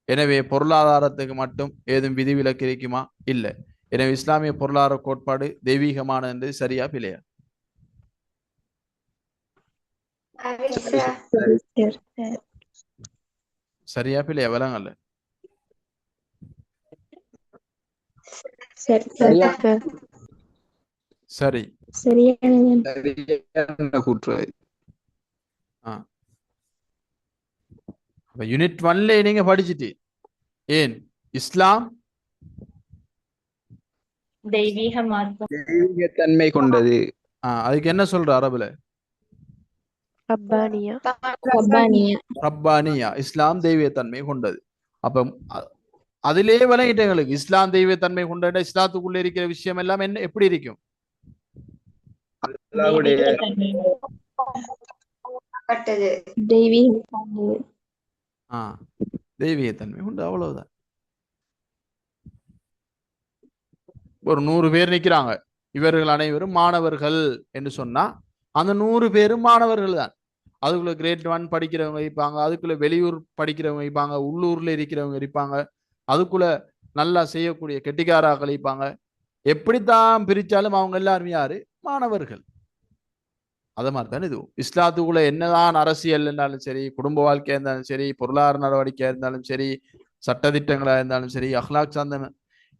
எனவே பொருளாதாரத்துக்கு மட்டும் ஏதும் விதிவிலக்கு இருக்குமா? இல்லை. எனவே இஸ்லாமிய பொருளாதார கோட்பாடு தெய்வீகமானது என்று சரியா பிழையா? சரியா பிழையா? விளங்கல்ல. சரி, யூனிட் 1ல நீங்க படிச்சுட்டு ஏன் இஸ்லாம் தெய்வீகத்தன்மை கொண்டது. அதுக்கு என்ன சொல்ற அரபுல? ரப்பானியா. இஸ்லாம் தெய்வீகத்தன்மை கொண்டது. அப்ப அதிலே விளங்கிட்ட எங்களுக்கு இஸ்லாம் தெய்வீகத்தன்மை கொண்ட இஸ்லாத்துக்குள்ள இருக்கிற விஷயம் எல்லாம் என்ன எப்படி இருக்கும்? தெய்வீகத்தன்மை உண்டு, அவ்வளவுதான். ஒரு 100 பேர் நிக்கிறாங்க, இவர்கள் அனைவரும் மாணவர்கள் என்று சொன்னா அந்த 100 பேரும் மாணவர்கள் தான். அதுக்குள்ள கிரேட் 1 படிக்கிறவங்க இருப்பாங்க, அதுக்குள்ள வெளியூர் படிக்கிறவங்க இருப்பாங்க, உள்ளூர்ல இருக்கிறவங்க இருப்பாங்க, அதுக்குள்ள நல்லா செய்யக்கூடிய கெட்டிக்காராக்கள் இருப்பாங்க. எப்படித்தான் பிரிச்சாலும் அவங்க எல்லாரும் யாரு? மாணவர்கள். அது மாதிரிதான் இதுவும். இஸ்லாத்துக்குள்ள என்னதான் அரசியல் இருந்தாலும் சரி, குடும்ப வாழ்க்கையா இருந்தாலும் சரி, பொருளாதார நடவடிக்கையா இருந்தாலும் சரி, சட்டதிட்டங்களா இருந்தாலும் சரி, அஹ்லாக் சார்ந்த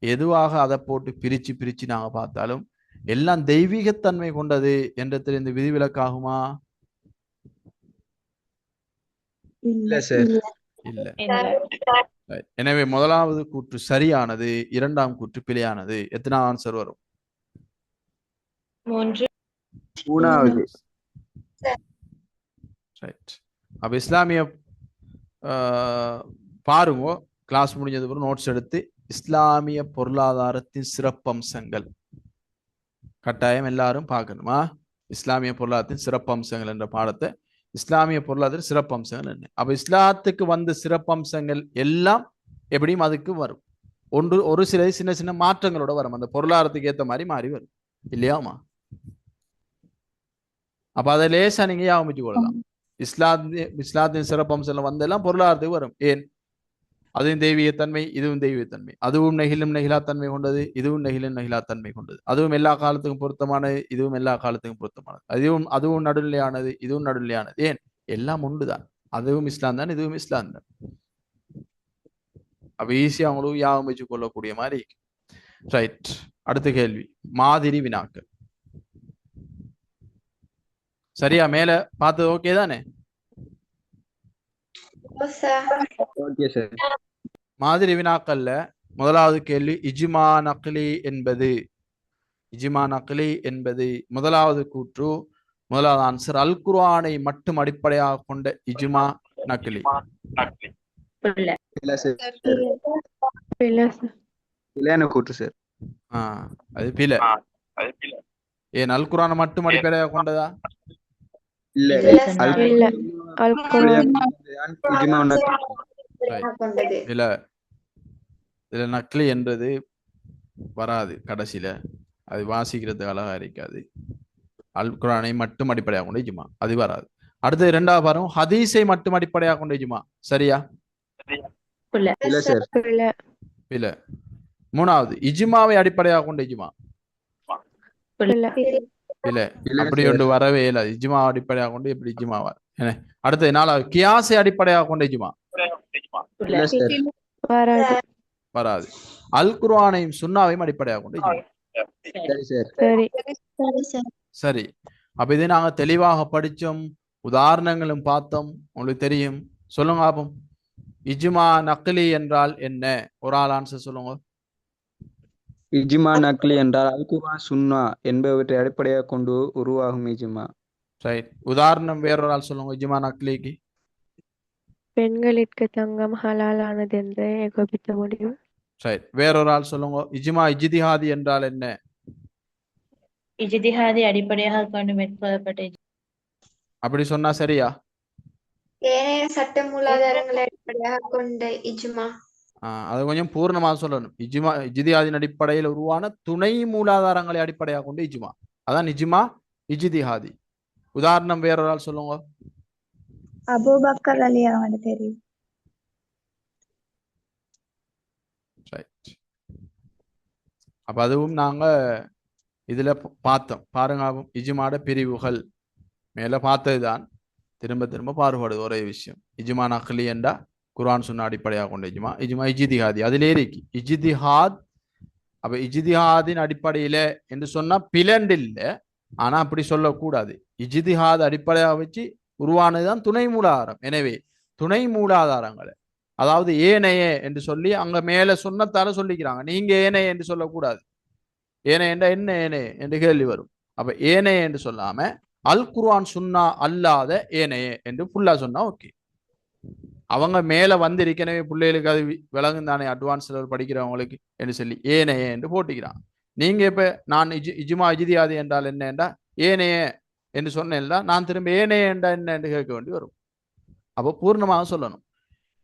எதுவாக அதை போட்டு பிரிச்சு பிரிச்சு நாங்க பார்த்தாலும் எல்லாம் தெய்வீகத்தன்மை கொண்டது என்றதில் இந்த விதிவிலக்காகுமா? இல்ல. எனவே முதலாவது கூற்று சரியானது, இரண்டாம் கூற்று பிழையானது. எத்தனாவது ஆன்சர் வரும்? 3வது. அப்ப இஸ்லாமிய பாருங்க, கிளாஸ் முடிஞ்சது பிறகு நோட்ஸ் எடுத்து இஸ்லாமிய பொருளாதாரத்தின் சிறப்பம்சங்கள் கட்டாயம் எல்லாரும் பார்க்கணுமா? இஸ்லாமிய பொருளாதாரத்தின் சிறப்பம்சங்கள் என்ற பாடத்தை, இஸ்லாமிய பொருளாதார சிறப்பம்சங்கள் என்ன? அப்ப இஸ்லாத்துக்கு வந்த சிறப்பம்சங்கள் எல்லாம் எப்படியும் அதுக்கு வரும். ஒரு சில சின்ன சின்ன மாற்றங்களோட வரும். அந்த பொருளாதாரத்துக்கு ஏற்ற மாதிரி மாறி வரும், இல்லையாமா? அப்ப அதை லேசா நீங்க ஞாபகம் கொள்ளலாம். இஸ்லாத்தின் சிறப்பம்சம் வந்தெல்லாம் பொருளாதாரத்துக்கு வரும். ஏன்? அதுவும் தெய்வீகத்தன்மை, இதுவும் தெய்வீகத்தன்மை. அதுவும் நெகிழும் நெகிழாத்தன்மை கொண்டது, இதுவும் நெகிழும் நெகிழாத்தன்மை கொண்டது. அதுவும் எல்லா காலத்துக்கும் பொருத்தமானது, இதுவும் எல்லா காலத்துக்கும் பொருத்தமானது. அதுவும் நடுநிலையானது, இதுவும் நடுநிலையானது. ஏன்? எல்லாம் ஒன்றுதான். அதுவும் இஸ்லாம் தான், இதுவும் இஸ்லாம் தான். அப்ப ஈஸியா அவங்களுக்கு யாபம் வச்சு கொள்ளக்கூடிய மாதிரி. ரைட். அடுத்த கேள்வி, மாதிரி வினாக்கள். சரியா? மேல பார்த்தது ஓகே தானே? Okay sir. மாதிரி வினாக்கள்ல முதலாவது கேள்வி, இஜ்மா நக்லி என்பது. இஜ்மா நக்லி என்பது முதலாவது கூற்று, முதலாவது ஆன்சர் அல் குர்ஆனை மட்டும் அடிப்படையாக கொண்ட இஜ்மா நக்லி. இல்ல சார், இல்ல சார். இல்லைன்னு கூட்டு சார். அது பிழை. ஏன் அல் குர்ஆனை மட்டும் அடிப்படையாக கொண்டதா? இல்ல, இல்ல. அல் குர்ஆன் இஜ்மா நக்லி. இல்ல, இதுல நக்லி என்றது வராது கடைசியில. அது வாசிக்கிறதுக்கு அழகா இருக்காது. அல் குர்ஆனை மட்டும் அடிப்படையாக கொண்ட இஜ்மா, அது வராது. அடுத்து இரண்டாவது பாருங்க, ஹதீஸை மட்டும் அடிப்படையாக கொண்ட இஜ்மா. சரியா? இல்ல சார். இல்ல. இல்ல. மூணாவது, இஜ்மாவை அடிப்படையாக கொண்ட இஜ்மா. இல்ல. இல்ல. இல்ல அப்படி சார். ஒன்று வரவே இல்லை. இஜ்மா அடிப்படையாக கொண்டு எப்படி இஜ்மா என்ன? அடுத்து நாலாவது, கியாஸை அடிப்படையாக கொண்ட இஜ்மா. இல்ல சார். வராது. வராது. அல் குர்ஆனையும் சுன்னாவையும் அடிப்படையாக கொண்ட இஜ்மா. சரி சார். சரி. சரி. அப்ப இதை நாங்க தெளிவாக படிச்சோம், உதாரணங்களும் பார்த்தோம். உங்களுக்கு தெரியும். சொல்லுங்க ஆபம், இஜ்மா நக்லி என்றால் என்ன? ஒரு ஆள் ஆன்சர் சொல்லுங்க. இஜ்மா நக்லி என்றால் அல் குர்ஆன், சுன்னா என்பவற்றை அடிப்படையாக கொண்டு உருவாகும் இஜ்மா. ரைட். உதாரணம் வேறொரு ஆள் சொல்லுங்க இஜ்மா நக்லிக்கு. பெண்களிற்கு தங்கம் ஹலாலானது என்று ஏகோபித்த முடிவு. ரைட். வேறொரு ஆள் சொல்லுங்க இஜ்மா இஜ்திஹாதி என்றால் என்ன? இஜ்திஹாதை அடிப்படையாக கொண்டு மேற்கொள்ளப்பட்ட அப்படி சொன்னா சரியா? ஏனைய சட்ட மூலாதாரங்களை அடிப்படையாக கொண்ட இஜ்மா. அது கொஞ்சம் பூர்ணமாக சொல்லணும். இஜ்மா இஜ்திஹாதின் அடிப்படையில் உருவான துணை மூலாதாரங்களை அடிப்படையாக கொண்டு இஜ்மா, அதான் இஜ்மா இஜ்திஹாதி. உதாரணம் வேறொரு ஆள் சொல்லுங்க. அபூபக்கர் அலி அவனு தெரியும். ரைட். அப்ப அதுவும் நாங்க இதுல பார்த்தோம். பாருங்க, இஜ்மாட பிரிவுகள் மேல பார்த்ததுதான், திரும்ப திரும்ப பாடுபடுது ஒரே விஷயம். இஜ்மா நக்லி என்றா குர்ஆன் சுன்னா அடிப்படையாக கொண்ட இஜ்மா. இஜ்மா இஜ்திஹாதி அதிலே இருக்கு இஜ்திஹாத். அப்ப இஜ்திஹாதின் அடிப்படையில என்று சொன்னா பிளண்ட் இல்லை, ஆனா அப்படி சொல்லக்கூடாது. இஜ்திஹாத் அடிப்படையாக வச்சு உருவானதுதான் துணை மூலாதாரம். எனவே துணை மூலாதாரங்களை, அதாவது ஏனைய என்று சொல்லி அங்க மேல சொன்னத்தால சொல்லிக்கிறாங்க. நீங்க ஏனைய என்று சொல்லக்கூடாது. ஏனைய என்ற என்ன ஏனைய என்று கேள்வி வரும். அப்ப ஏனைய என்று சொல்லாம அல் குர்ஆன் சுன்னா அல்லாத ஏனைய என்று ஃபுல்லா சொன்னா ஓகே. அவங்க மேல வந்திருக்கனவே பிள்ளைகளுக்கு அது விளங்கும் தானே, அட்வான்ஸ் லெவல் படிக்கிறவங்களுக்கு என்று சொல்லி ஏனைய என்று போட்டிக்கிறான். நீங்க இப்ப நான் இஜ்மா இஜ்திஹாதி என்றால் என்ன என்றா ஏனைய என்று சொன்னேன்ல, நான் திரும்ப ஏனைய என்றா என்ன என்று கேட்க வேண்டி வரும். அப்போ பூர்ணமாக சொல்லணும்.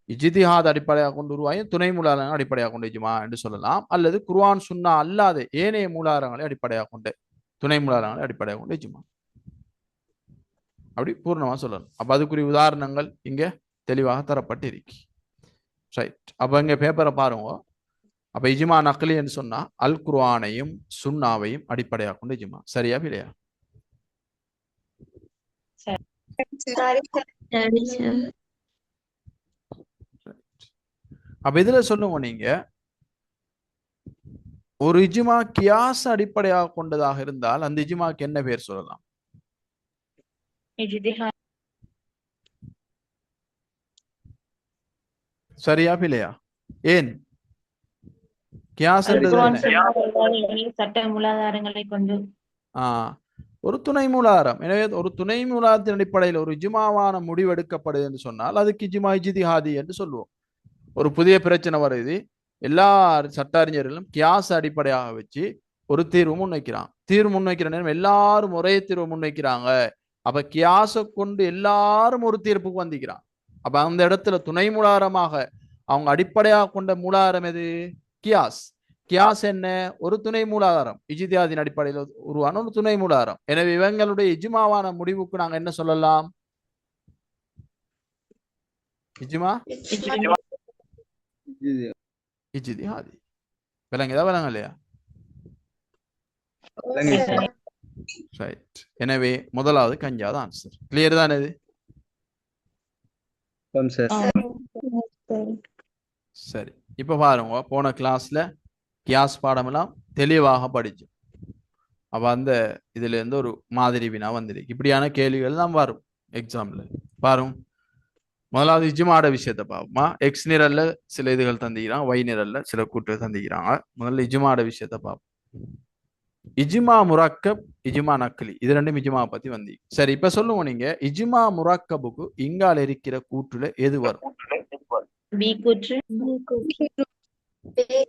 இஜ்திஹாத் அடிப்படையாக கொண்டு உருவாகி துணை மூலாதாரங்கள் அடிப்படையாக கொண்டு இஜ்மா என்று சொல்லலாம், அல்லது குர்ஆன் சுன்னா அல்லாத ஏனைய மூலாதாரங்களை அடிப்படையாக கொண்டு துணை மூலாதாரங்களை அடிப்படையாக கொண்டு இஜ்மா, அப்படி பூர்ணமாக சொல்லணும். அப்ப அதுக்குரிய உதாரணங்கள் இங்க தெளிவாக தரப்பட்டு இருக்கு. ரைட். அப்ப இங்க பேப்பரை பாருங்க. அப்ப இஜ்மா நக்லி என்று சொன்னா அல் குர்ஆனையும் சுன்னாவையும் அடிப்படையாக கொண்டு இஜ்மா. சரியா இல்லையா? அப்ப இதுல சொல்லுங்க, நீங்க ஒரு இஜ்மா கியாஸ் அடிப்படையாக கொண்டதாக இருந்தால் அந்த இஜ்மாக்கு என்ன பேர் சொல்லலாம்? இஜ்திஹாத். சரியா இல்லையா? ஏன்? கியாஸ் அல் என்றது குர்ஆன் என்ன? சுன்னா சட்ட மூலாதாரங்களை கொண்டு ஒரு துணை மூலாதாரம். எனவே ஒரு துணை மூலாதாரத்தின் அடிப்படையில் ஒரு இஜ்மாவான முடிவு எடுக்கப்படுது என்று சொன்னால் அதுக்கு இஜ்மா இஜ்திஹாதி என்று சொல்லுவோம். ஒரு புதிய பிரச்சனை வருது, எல்லா சட்ட அறிஞர்களும் கியாஸ் அடிப்படையாக வச்சு ஒரு தீர்வு முன்வைக்கிறான். தீர்வு முன்வைக்கிற நேரம் எல்லாரும் ஒரே தீர்வு முன்வைக்கிறாங்க. அப்ப கியாஸை கொண்டு எல்லாரும் ஒரு தீர்ப்புக்கு வந்திக்கிறான். அப்ப அந்த இடத்துல துணை மூலாதாரமாக அவங்க அடிப்படையாக கொண்ட மூலாதாரம் எது? கியாஸ். கியாஸ் என்ன? ஒரு துணை மூலாதாரம். இஜ்திஹாதின் அடிப்படையில் உருவான ஒரு துணை மூலாதாரம். எனவே இவங்களுடைய இஜ்மாவான முடிவுக்கு நாங்க என்ன சொல்லலாம்? இஜ்மா இது இஜ்திஹாதி. விளங்குதா விளங்கலையா? விளங்குது சார். ரைட். எனவே முதலாவது கஞ்சாத ஆன்சர். கிளியர் தானே இது? ஆமாம் சார். சரி, இப்ப பாருங்க, போன கிளாஸ்ல கியாஸ் பாடமெல்லாம் தெளிவாக படிச்சோம். அப்ப அந்த இதுல இருந்து ஒரு மாதிரி வினா வந்திருக்கு. இப்படியான கேள்விகள் தான் வரும் எக்ஸாம்ல. பாருங்க, முதலாவது இஜ்மாட விஷயத்தை பார்ப்போமா. எக்ஸ் நிரல்ல சில இதுகள் தந்திக்கிறாங்க, ஒய் நிரல்ல சில கூட்டுகள் தந்திக்கிறாங்க. முதல்ல இஜ்மாட விஷயத்தை பார்ப்போம். இஜ்மா முரக்கப், இஜ்மா நக்லி, இது ரெண்டும் இஜ்மா பத்தி வந்து. சரி, இப்ப சொல்லுங்க, நீங்க இஜ்மா முரக்கபுக்கு இங்கால இருக்கிற கூற்றுல எது வரும்? பி கூற்று.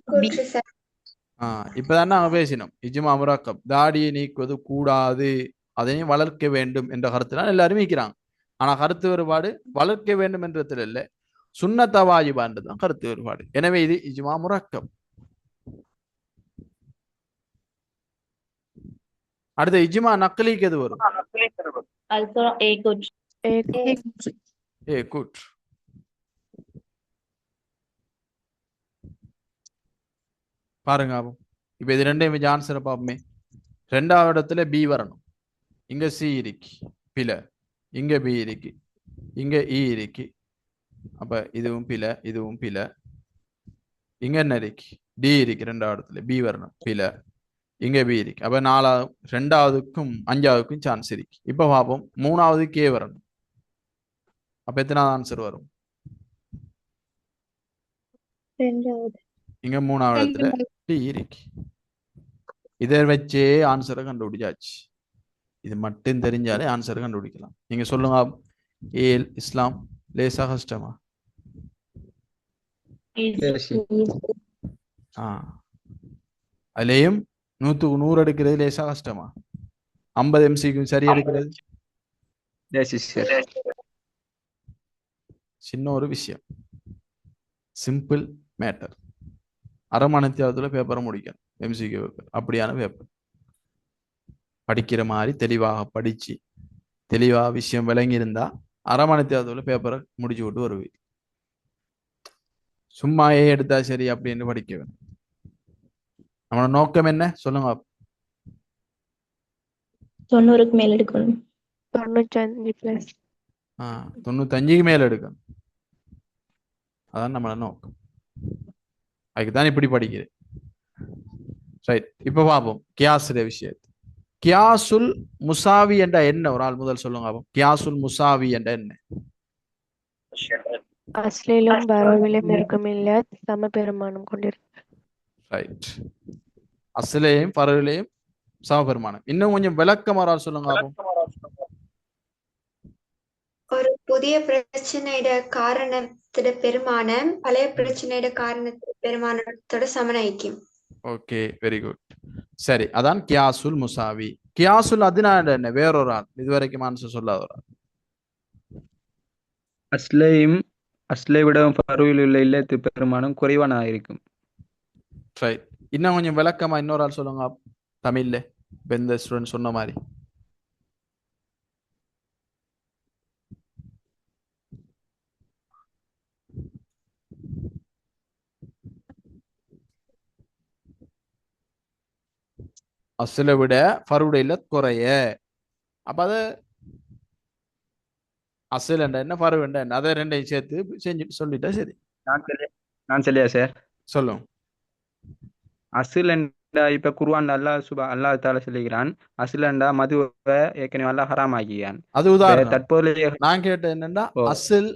கூற்று சார். இப்பதான் நாங்க பேசினோம். இஜ்மா முரக்கப், தாடியை நீக்குவது கூடாது, அதனையும் வளர்க்க வேண்டும் என்ற கருத்துலாம் எல்லாரும் நீக்கிறாங்க. ஆனா கருத்து வேறுபாடு வளர்க்க வேண்டும் என்றதுல இல்லை, சுன்னத்த வாஜிபான்றதுதான் கருத்து வேறுபாடு. எனவே இது இஜ்மா முரக்கப். அடுத்த இஜ்மா நக்லிக்கு எது வரும்? ஆல்சோ ஏ கூற்று. ஏ கூற்று. பாருங்க, இப்ப இது ரெண்டையும் வச்சு ஆன்சரை பார்ப்போமே. ரெண்டாவது இடத்துல பி வரணும். இங்க சி இருக்கு, பில. இங்க பி இருக்கு, இங்க இ இருக்கு. அப்ப இதுவும் பில, இதுவும் பில. இங்க என்ன இருக்கு? டி இருக்கு. ரெண்டாவது இடத்துல பி வரணும், பில. இங்க பி இருக்கு. அப்ப நாலாவது, ரெண்டாவதுக்கும் அஞ்சாவதுக்கும் சான்ஸ் இருக்கு. இப்ப பார்ப்போம், மூணாவது கே வரணும். அப்ப எத்தனாவது ஆன்சர் வரும்? இங்க மூணாவது இடத்துல டி இருக்கு. இதை வச்சே ஆன்சரை கண்டுபிடிச்சாச்சு. இது மட்டும் தெரிஞ்சாலே ஆன்சரை கண்டுபிடிக்கலாம். நீங்க சொல்லுங்க, ஏல் இஸ்லாம் லேசா கஷ்டமா? அதுலயும் 100க்கு 100 எடுக்கிறது லேசா கஷ்டமா? 50 MCக்கு சரி எடுக்கிறது சின்ன ஒரு விஷயம். Simple matter. அரை மணித்தியாவதுல பேப்பரை முடிக்கணும், MCQ பேப்பர். அப்படியான பேப்பர் படிக்கிற மாதிரி தெளிவாக படிச்சு தெளிவாக விஷயம் விளங்கி இருந்தா அரை மணித்தியாவதுல பேப்பரை முடிச்சு விட்டு வருவீங்க. சும்மாயே எடுத்தா சரி அப்படின்னு படிக்க வேணும். நம்மளோட நோக்கம் என்ன சொல்லுங்க? 90க்கு மேல எடுக்கணும். 95+. 95க்கு மேல எடுக்கணும். அதான் நம்மளோட நோக்கம். அதுக்குதான் இப்படி படிக்கிறேன். ரைட். இப்ப பார்ப்போம் கியாசுடைய விஷயத்தை. கியாசுல் முசாவி என்ற என்ன? ஒரு ஆள் முதல் சொல்லுங்க. கியாசுல் முசாவி என்ற என்ன? அஸ்லிலும் பரவிலும் இருக்குமில்ல சம பெருமானம் கொண்டிருக்கு. ரைட். அஸ்லையும் பரவிலையும் சம பெருமானம். இன்னும் கொஞ்சம் விளக்கமாறால் சொல்லுங்க. ஒரு புதிய பிரச்சனையோட காரணத்தோட பெருமானம் பழைய பிரச்சனையோட காரணத்தோட பெருமானத்தோட சமனாய்க்கும். Okay, very good. சரி, அதான் கியாசுல் முசாவி. கியாசுல் அதுனா என்ன? வேறொரு ஆள் இதுவரைக்கும் ஆன்சர் சொல்லாத ஒரு ஆள். அஸ்லை விட பருவில் உள்ள இல்லத்து பெருமானம் குறைவான இருக்கும். ரைட். இன்னும் கொஞ்சம் விளக்கமா இன்னொரு ஆள் சொல்லுங்க தமிழ்ல. இந்த ஸ்டூடெண்ட் சொன்ன மாதிரி. அஸ்லை விட ஃபருடைய இல்ல குறைய. அப்ப அது அசல் என்ன ஃபரு என்ன, அதை ரெண்டையும் சேர்த்து செஞ்சு சொல்லிட்டா சரி. நான் சொல்லியா சார்? சொல்லும். அசுல் என்றா இப்ப குர்ஆன் அல்லாஹ் தஆலா சொல்லுகிறான், அசுல் என்றா மதுவை ஏற்கனவே அல்லாஹ் ஹராம் ஆக்கியான். அது உதாரணம். தற்போதைய நான் கேட்டேன் என்னன்னா அசில்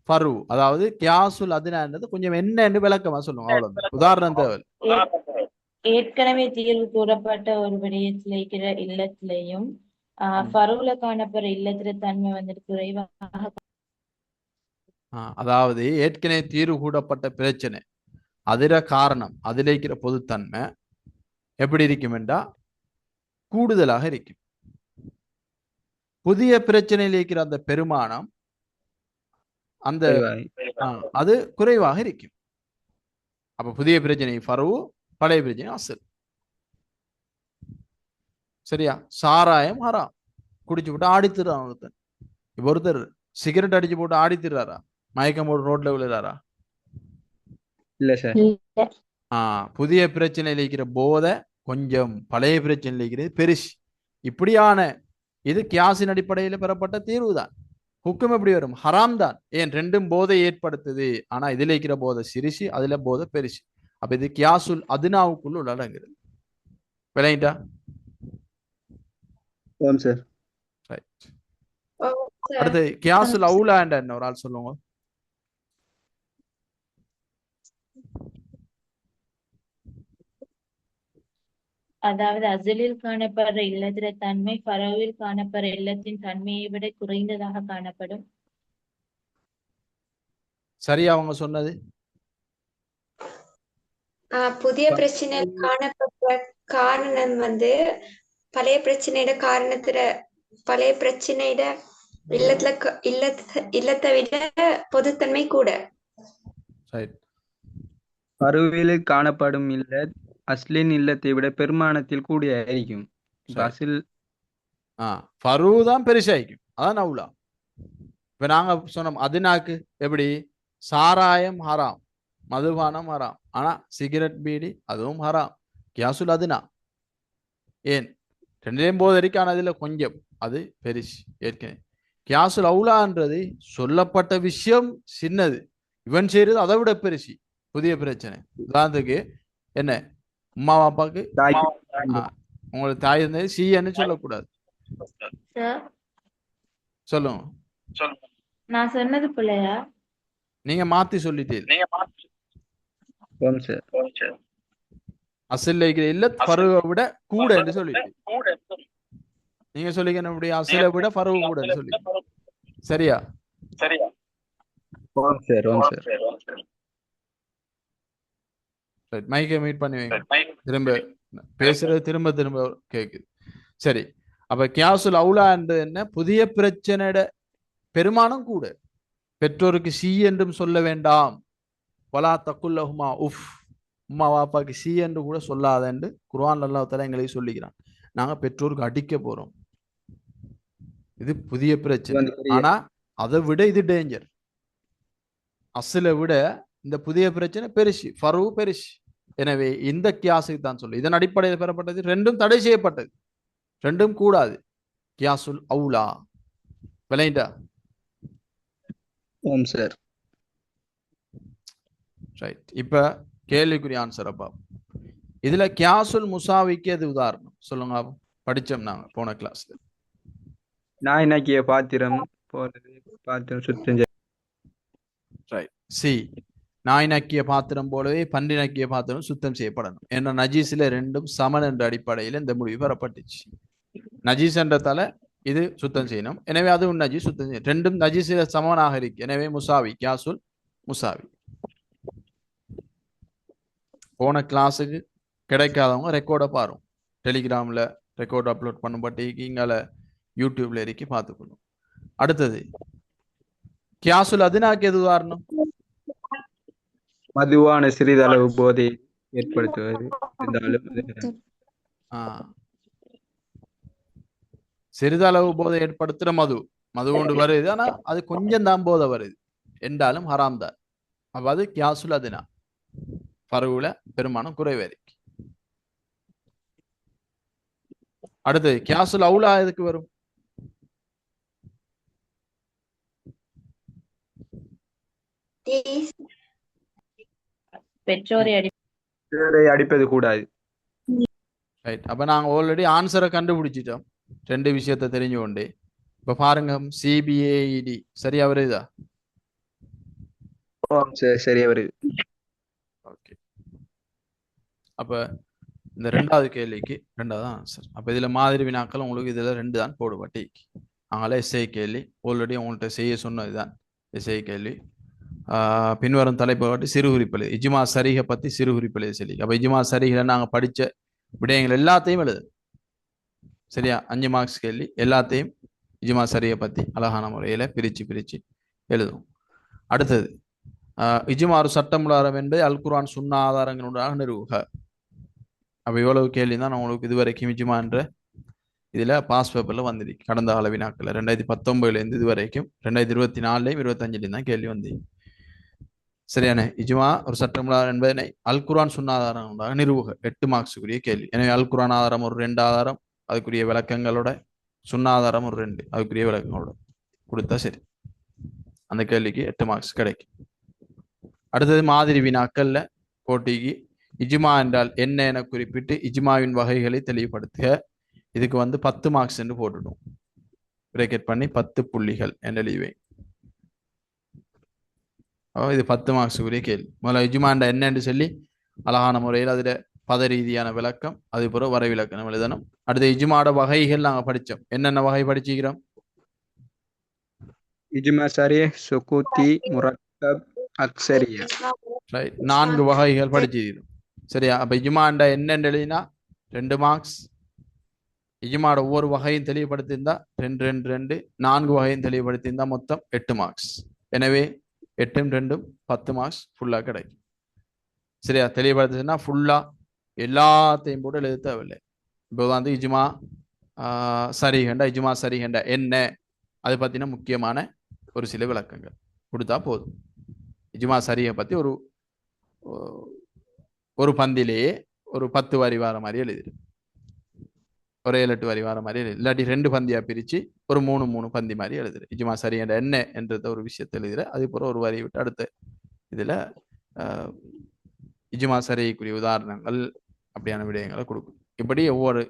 ஃபரு, அதாவது கியாசுல் அதுனான்றது கொஞ்சம் என்னன்னு விளக்கமா சொல்லுங்க. அவ்வளவு உதாரணம் தேவை. ஏற்கனவே தீர்வு கூறப்பட்ட ஒரு விடயத்தில் இருக்கிற இல்லத்திலையும் ஃபருல காணப்படுற இல்லத்தில தன்மை வந்துட்டு குறைவாக. அதாவது ஏற்கனவே தீர்வு கூடப்பட்ட பிரச்சனை அதுல காரணம் அதுல இருக்கிற பொதுத்தன்மை எப்படி இருக்கும் என்றா கூடுதலாக இருக்கும். புதிய பிரச்சனையில் இருக்கிற அந்த பெருமானம் அந்த அது குறைவாக இருக்கும். அப்ப புதிய பிரச்சனை ஃபரு, பழைய பிரச்சனை அசல். சரியா? சாராயம் ஹராம், குடிச்சு போட்டு ஆடித்துறான் ஒருத்தன். இப்ப ஒருத்தர் சிகரெட் அடிச்சு போட்டு ஆடித்துறாரா? மயக்கம் போட்டு ரோட்ல விழுறாரா? இல்ல சார். இல்ல. புதிய பிரச்சனையில் இருக்கிற போதை கொஞ்சம் பழைய பிரச்சனையில் இருக்கிறது பெருசு. இப்படியான இது கியாசின் அடிப்படையில் பெறப்பட்ட தீர்வு தான். ஹுக்கும் எப்படி வரும்? ஹராம் தான். ஏன்? ரெண்டும் போதை ஏற்படுத்துது. ஆனா இதுல இருக்கிற போதை சிறுசு, அதுல போதை பெருசு. அப்ப இது கியாசுல் அதுனாவுக்குள்ள உள்ளடங்குறது. விளங்கிட்டா? ஆம் சார். ரைட். ஓ சார். அடுத்து கியாசுல் அவுலாண்ட என்ன ஒரு ஆள் சொல்லுங்க. அதாவது அசலில் காணப்படுற இல்லத்திர தன்மை ஃபரோவில் காணப்படுற இல்லத்தின் தன்மையை விட குறைந்ததாக காணப்படும். சரியா அவங்க சொன்னது? புதிய பிரச்சனையில் காணப்பட்ட காரணம் வந்து பழைய பிரச்சனையிட இல்லத்தை விட பொதுத்தன்மை கூட. ரைட். ஃபரோவில் காணப்படும் இல்லத் அஸ்லின் இல்லத்தை விட பெருமானத்தில் கூடியாയിരിക്കും. இப்ப சரி. அசில் ஃபரு தான் பெருசாയിരിக்கும். அதான் அவுலா. இப்ப நாங்க சொன்னோம் அதுனாக்கு எப்படி? சாராயம் ஹராம், மதுபானம் ஹராம். ஆனா சிகரெட் பீடி அதுவும் ஹராம். கியாசுல் அதுனா. ஏன்? ரெண்டுலேயும் போதறிக்கு. ஆனா அதுல கொஞ்சம் அது பெருசு. ஏற்கனவே கியாசுல் அவுலான்றது சொல்லப்பட்ட விஷயம் சின்னது, இவன் செய்யறது அதை விட பெருசு. புதிய பிரச்சனை. உதாரணத்துக்கு என்ன? அம்மா அப்பாவுக்கு தாய் உங்களுக்கு தாய் இருந்தது சீன்னு சொல்லக்கூடாது. சார், சொல்லுங்க. நான் சொன்னது பிள்ளையா? நீங்க மாத்தி சொல்லிட்டீங்க. ஆம் சார். அசல்ல இருக்கிற இல்ல ஃபருவை விட கூட என்று சொல்லிட்டு நீங்க சொல்லிக்கணும். அப்படி அசலை விட ஃபருவு கூட சொல்லி. சரியா? ஆம் சார். ஆம் சார். ரைட். மைக்கை மீட் பண்ணி வைங்க. திரும்ப பேசுறது திரும்ப திரும்ப கேக்குது. சரி. அப்ப கியாசுல் அவுலா என்று என்ன? புதிய பிரச்சனையோட பெருமானம் கூட. பெற்றோருக்கு சி என்றும் சொல்ல வேண்டாம். வலா தக்குல்லஹுமா உஃப். உம்மா வாப்பாக்கு சி என்று கூட சொல்லாத என்று குர்ஆன் அல்லாஹ் தஆலா எங்களுக்கு சொல்லிக்கிறான். நாங்க பெற்றோருக்கு அடிக்க போறோம். இது புதிய பிரச்சனை. ஆனா அதை விட இது டேஞ்சர். அசலை விட இந்த புதிய பிரச்சனை பெருசு, ஃபரு பெருசு. எனவே இந்த கியாசுக்கு தான் சொல்லு. இதன் அடிப்படையில் பெறப்பட்டது. ரெண்டும் தடை செய்யப்பட்டது, ரெண்டும் கூடாது. கியாசுல் அவுலா. விளையாண்டா? ஆம் சார். ரைட். இப்ப கேள்விக்குரிய ஆன்சர் அப்பா. இதுல கியாசுல் முசாவிக்கு எது உதாரணம் சொல்லுங்க. படிச்சோம் நாங்க போன கிளாஸ்ல. நான் இனக்கிய பாத்திரம் போறது, பாத்திரம் சுத்தம் செய்ய. ரைட். சி. நாய் நக்கிய பாத்திரம் போலவே பன்றி நக்கிய பாத்திரம் சுத்தம் செய்யப்படணும். ஏன்னா நஜீஸ்ல ரெண்டும் சமன் என்ற அடிப்படையில் இந்த முடிவு பெறப்பட்டுச்சு. நஜீஸ் என்றதால இது சுத்தம் செய்யணும். எனவே அதுவும் நஜீஸ் சுத்தம் செய்யணும். ரெண்டும் நஜீஸ்ல சமனாக இருக்கு. எனவே முசாவி, கியாசுல் முசாவி. போன கிளாஸுக்கு கிடைக்காதவங்க ரெக்கார்டை பாருங்க. டெலிகிராம்ல ரெக்கார்ட் அப்லோட் பண்ணும்பட்டி இங்கால யூடியூப்ல இருக்கு, பார்த்துக்கணும். அடுத்தது கியாசுல் அதுனாக்கு எது உதாரணம்? மதுவான சிறிதளவு போதை ஏற்படுத்துவது. இருந்தாலும் சிறிதளவு போதை ஏற்படுத்துற மது கொண்டு வருது. ஆனா அது கொஞ்சம் தான் போதை வருது என்றாலும் ஹராம் தான். அப்ப அது கியாசுல் அதுனா. ஃபருவுல பெருமானம் குறைவே இருக்கு. அடுத்து கியாசுல் அவுலா எதுக்கு வரும்? பெற்றோரை அடிப்பது கூடாது. ரைட். அப்ப நாங்க ஆல்ரெடி ஆன்சரை கண்டுபிடிச்சிட்டோம். ரெண்டு விஷயத்தை தெரிஞ்சு கொண்டு. இப்ப பாருங்க, சிபிஏஇடி சரியா வருதா? சரியா வருது. ஓகே. அப்ப இந்த ரெண்டாவது கேள்விக்கு ரெண்டாவது ஆன்சர். அப்ப இதுல மாதிரி வினாக்கள் உங்களுக்கு இதுல ரெண்டு தான் போடுபட்டி. அவங்கள எஸ்ஐ கேள்வி ஆல்ரெடி உங்கள்கிட்ட செய்ய சொன்னதுதான் எஸ்ஐ கேள்வி. பின்வரும் தலைப்பு பற்றி சிறு குறிப்பில் இஜ்மா சரிகை பத்தி சிறு குறிப்பில் சொல்லி. அப்ப இஜ்மா சரிகளை நாங்க படிச்ச விடயங்கள் எல்லாத்தையும் எழுது. சரியா? 5 மார்க்ஸ் கேள்வி எல்லாத்தையும் இஜ்மா சரியை பத்தி அழகான முறையில பிரிச்சு எழுதும். அடுத்தது இஜ்மாறு சட்டமுலாரம் என்பது அல் குர்ஆன் சுன்னா ஆதாரங்களுடாக நிறுவுக. அப்ப இவ்வளவு கேள்வி தான் உங்களுக்கு இதுவரைக்கும் இஜ்மா என்ற இதுல பாஸ் பேப்பர்ல வந்துருக்கு. கடந்த கால வினாக்கள் 2019 இது வரைக்கும் 2024 25 தான் கேள்வி வந்து. சரியான இஜ்மா ஒரு சட்டம் என்பதனை அல் குர்ஆன் சுன்னா ஆதாரங்களாக நிறுவுக 8 மார்க்ஸுக்குரிய கேள்வி. எனவே அல் குர்ஆன் ஆதாரம் ஒரு 2 ஆதாரம், அதுக்குரிய விளக்கங்களோட, சுன்னா ஆதாரம் ஒரு 2, அதுக்குரிய விளக்கங்களோட கொடுத்தா சரி. அந்த கேள்விக்கு 8 மார்க்ஸ் கிடைக்கும். அடுத்தது மாதிரி வினாக்கள்ல போட்டிக்கு இஜ்மா என்றால் என்ன என குறிப்பிட்டு இஜ்மாவின் வகைகளை தெளிவுபடுத்துக. இதுக்கு 10 மார்க்ஸ் என்று போட்டுடும். பிரேக்கெட் பண்ணி 10 புள்ளிகள் என்று எழுதுவேன். இது 10 மார்க்ஸுக்குரிய கேள்வி. முதல்ல இஜ்மாண்டா என்னன்னு சொல்லி அழகான முறையில் அதில் பத ரீதியான விளக்கம், அது பிறகு வரை விளக்கணம் எழுதணும். அடுத்து இஜ்மாட வகைகள் நாங்கள் படித்தோம். என்னென்ன வகை படிச்சுக்கிறோம்? இஜ்மா சரீஹ், சுகூத்தி, முரக்கப், அக்ஸரியா. ரைட், 4 வகைகள் படிச்சுக்கிறோம். சரியா? அப்போ இஜ்மாண்டா என்னென்னு எழுதினா 2 மார்க்ஸ். இஜ்மாட ஒவ்வொரு வகையும் தெளிவுபடுத்தியிருந்தா 2 2 2, 4 வகையும் தெளிவுபடுத்தியிருந்தா மொத்தம் 8 மார்க்ஸ். எனவே 8 2 10 மார்க்ஸ் ஃபுல்லாக கிடைக்கும். சரியா? தெளிவுபடுத்துச்சுன்னா ஃபுல்லாக எல்லாத்தையும் போட்டு எழுத தேவையில்லை. இப்போ இஜ்மா சரிகண்டா, இஜ்மா சரிகண்டா என்ன, அதை பற்றின முக்கியமான ஒரு சில விளக்கங்கள் கொடுத்தா போதும். இஜ்மா சரியை பற்றி ஒரு பந்திலேயே ஒரு 10 வரி வார மாதிரி எழுதிடு, ஒரு 7-8 வரி வார மாதிரி எழுது. இல்லாட்டி 2 பந்தியா பிரித்து ஒரு 3-3 பந்தி மாதிரி எழுதுரு. இஜ்மா சரி என்ற என்ன என்றத ஒரு விஷயத்தை எழுதுற. அது போல ஒரு வரி விட்டு அடுத்த இதில் இஜ்மா சரிக்குரிய உதாரணங்கள் அப்படியான விடயங்களை கொடுக்கும். இப்படி ஒவ்வொரு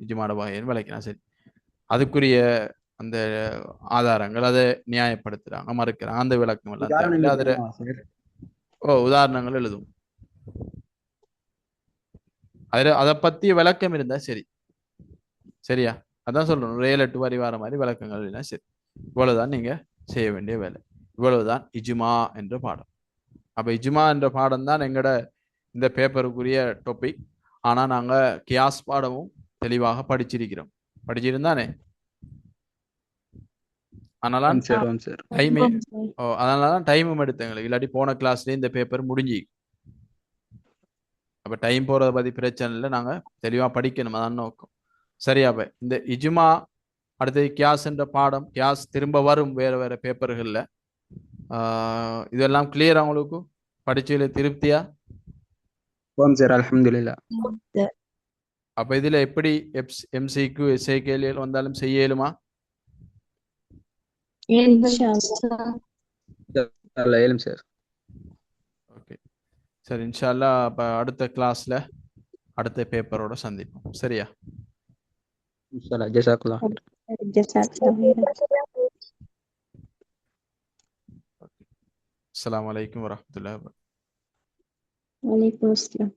இஜ்மாட வகையும் விளக்கினா சரி. அதுக்குரிய அந்த ஆதாரங்கள் அதை நியாயப்படுத்துறாங்க, மறுக்கிறாங்க, அந்த விளக்கம் எல்லாம் அதில் உதாரணங்கள் எழுதும். அதை பற்றி விளக்கம் இருந்தா சரி. சரியா? அதான் சொல்லணும், 7-8 வரி வார மாதிரி விளக்கங்கள் எல்லாம் சரி. இவ்வளவுதான் நீங்க செய்ய வேண்டிய வேலை. இவ்வளவுதான் இஜ்மா என்ற பாடம். அப்ப இஜ்மா என்ற பாடம் தான் எங்கட இந்த பேப்பருக்குரிய டாபிக். ஆனா நாங்க கியாஸ் பாடமும் தெளிவாக படிச்சிருக்கிறோம். படிச்சிருந்தானே? அதனாலதான் டைமும் எடுத்து எங்களுக்கு. இல்லாட்டி போன கிளாஸ்லயே இந்த பேப்பர் முடிஞ்சு. அப்ப டைம் போறதை பத்தி பிரச்சனை இல்லை, நாங்க தெளிவா படிக்கணும், அதான் நோக்கம். சரியா? இந்த இஜ்மா அடுத்தது கியாஸ் என்ற பாடம், கியாஸ் திரும்ப வரும் வேற வேற பேப்பர்கள்ல. இதெல்லாம் கிளியர் அவங்களுக்கு படிச்சதுல திருப்தியா? அல்ஹம்துலில்லாஹ். அப்ப இதுல எப்படி எம்சிக்கு எஸ்ஏ கேள்விகள் வந்தாலும் செய்ய இயலுமா? ஓகே சரி, இன்ஷா அல்லாஹ். அப்ப அடுத்த கிளாஸ்ல அடுத்த பேப்பரோட சந்திப்போம். சரியா? இன்ஷாஅல்லாஹ். ஜஸாக்கல்லாஹ். அஸ்ஸலாமு அலைக்கும் வரஹ்மத்துல்லாஹி வபரகாத்துஹு. வலைக்கும் அஸ்ஸலாம்.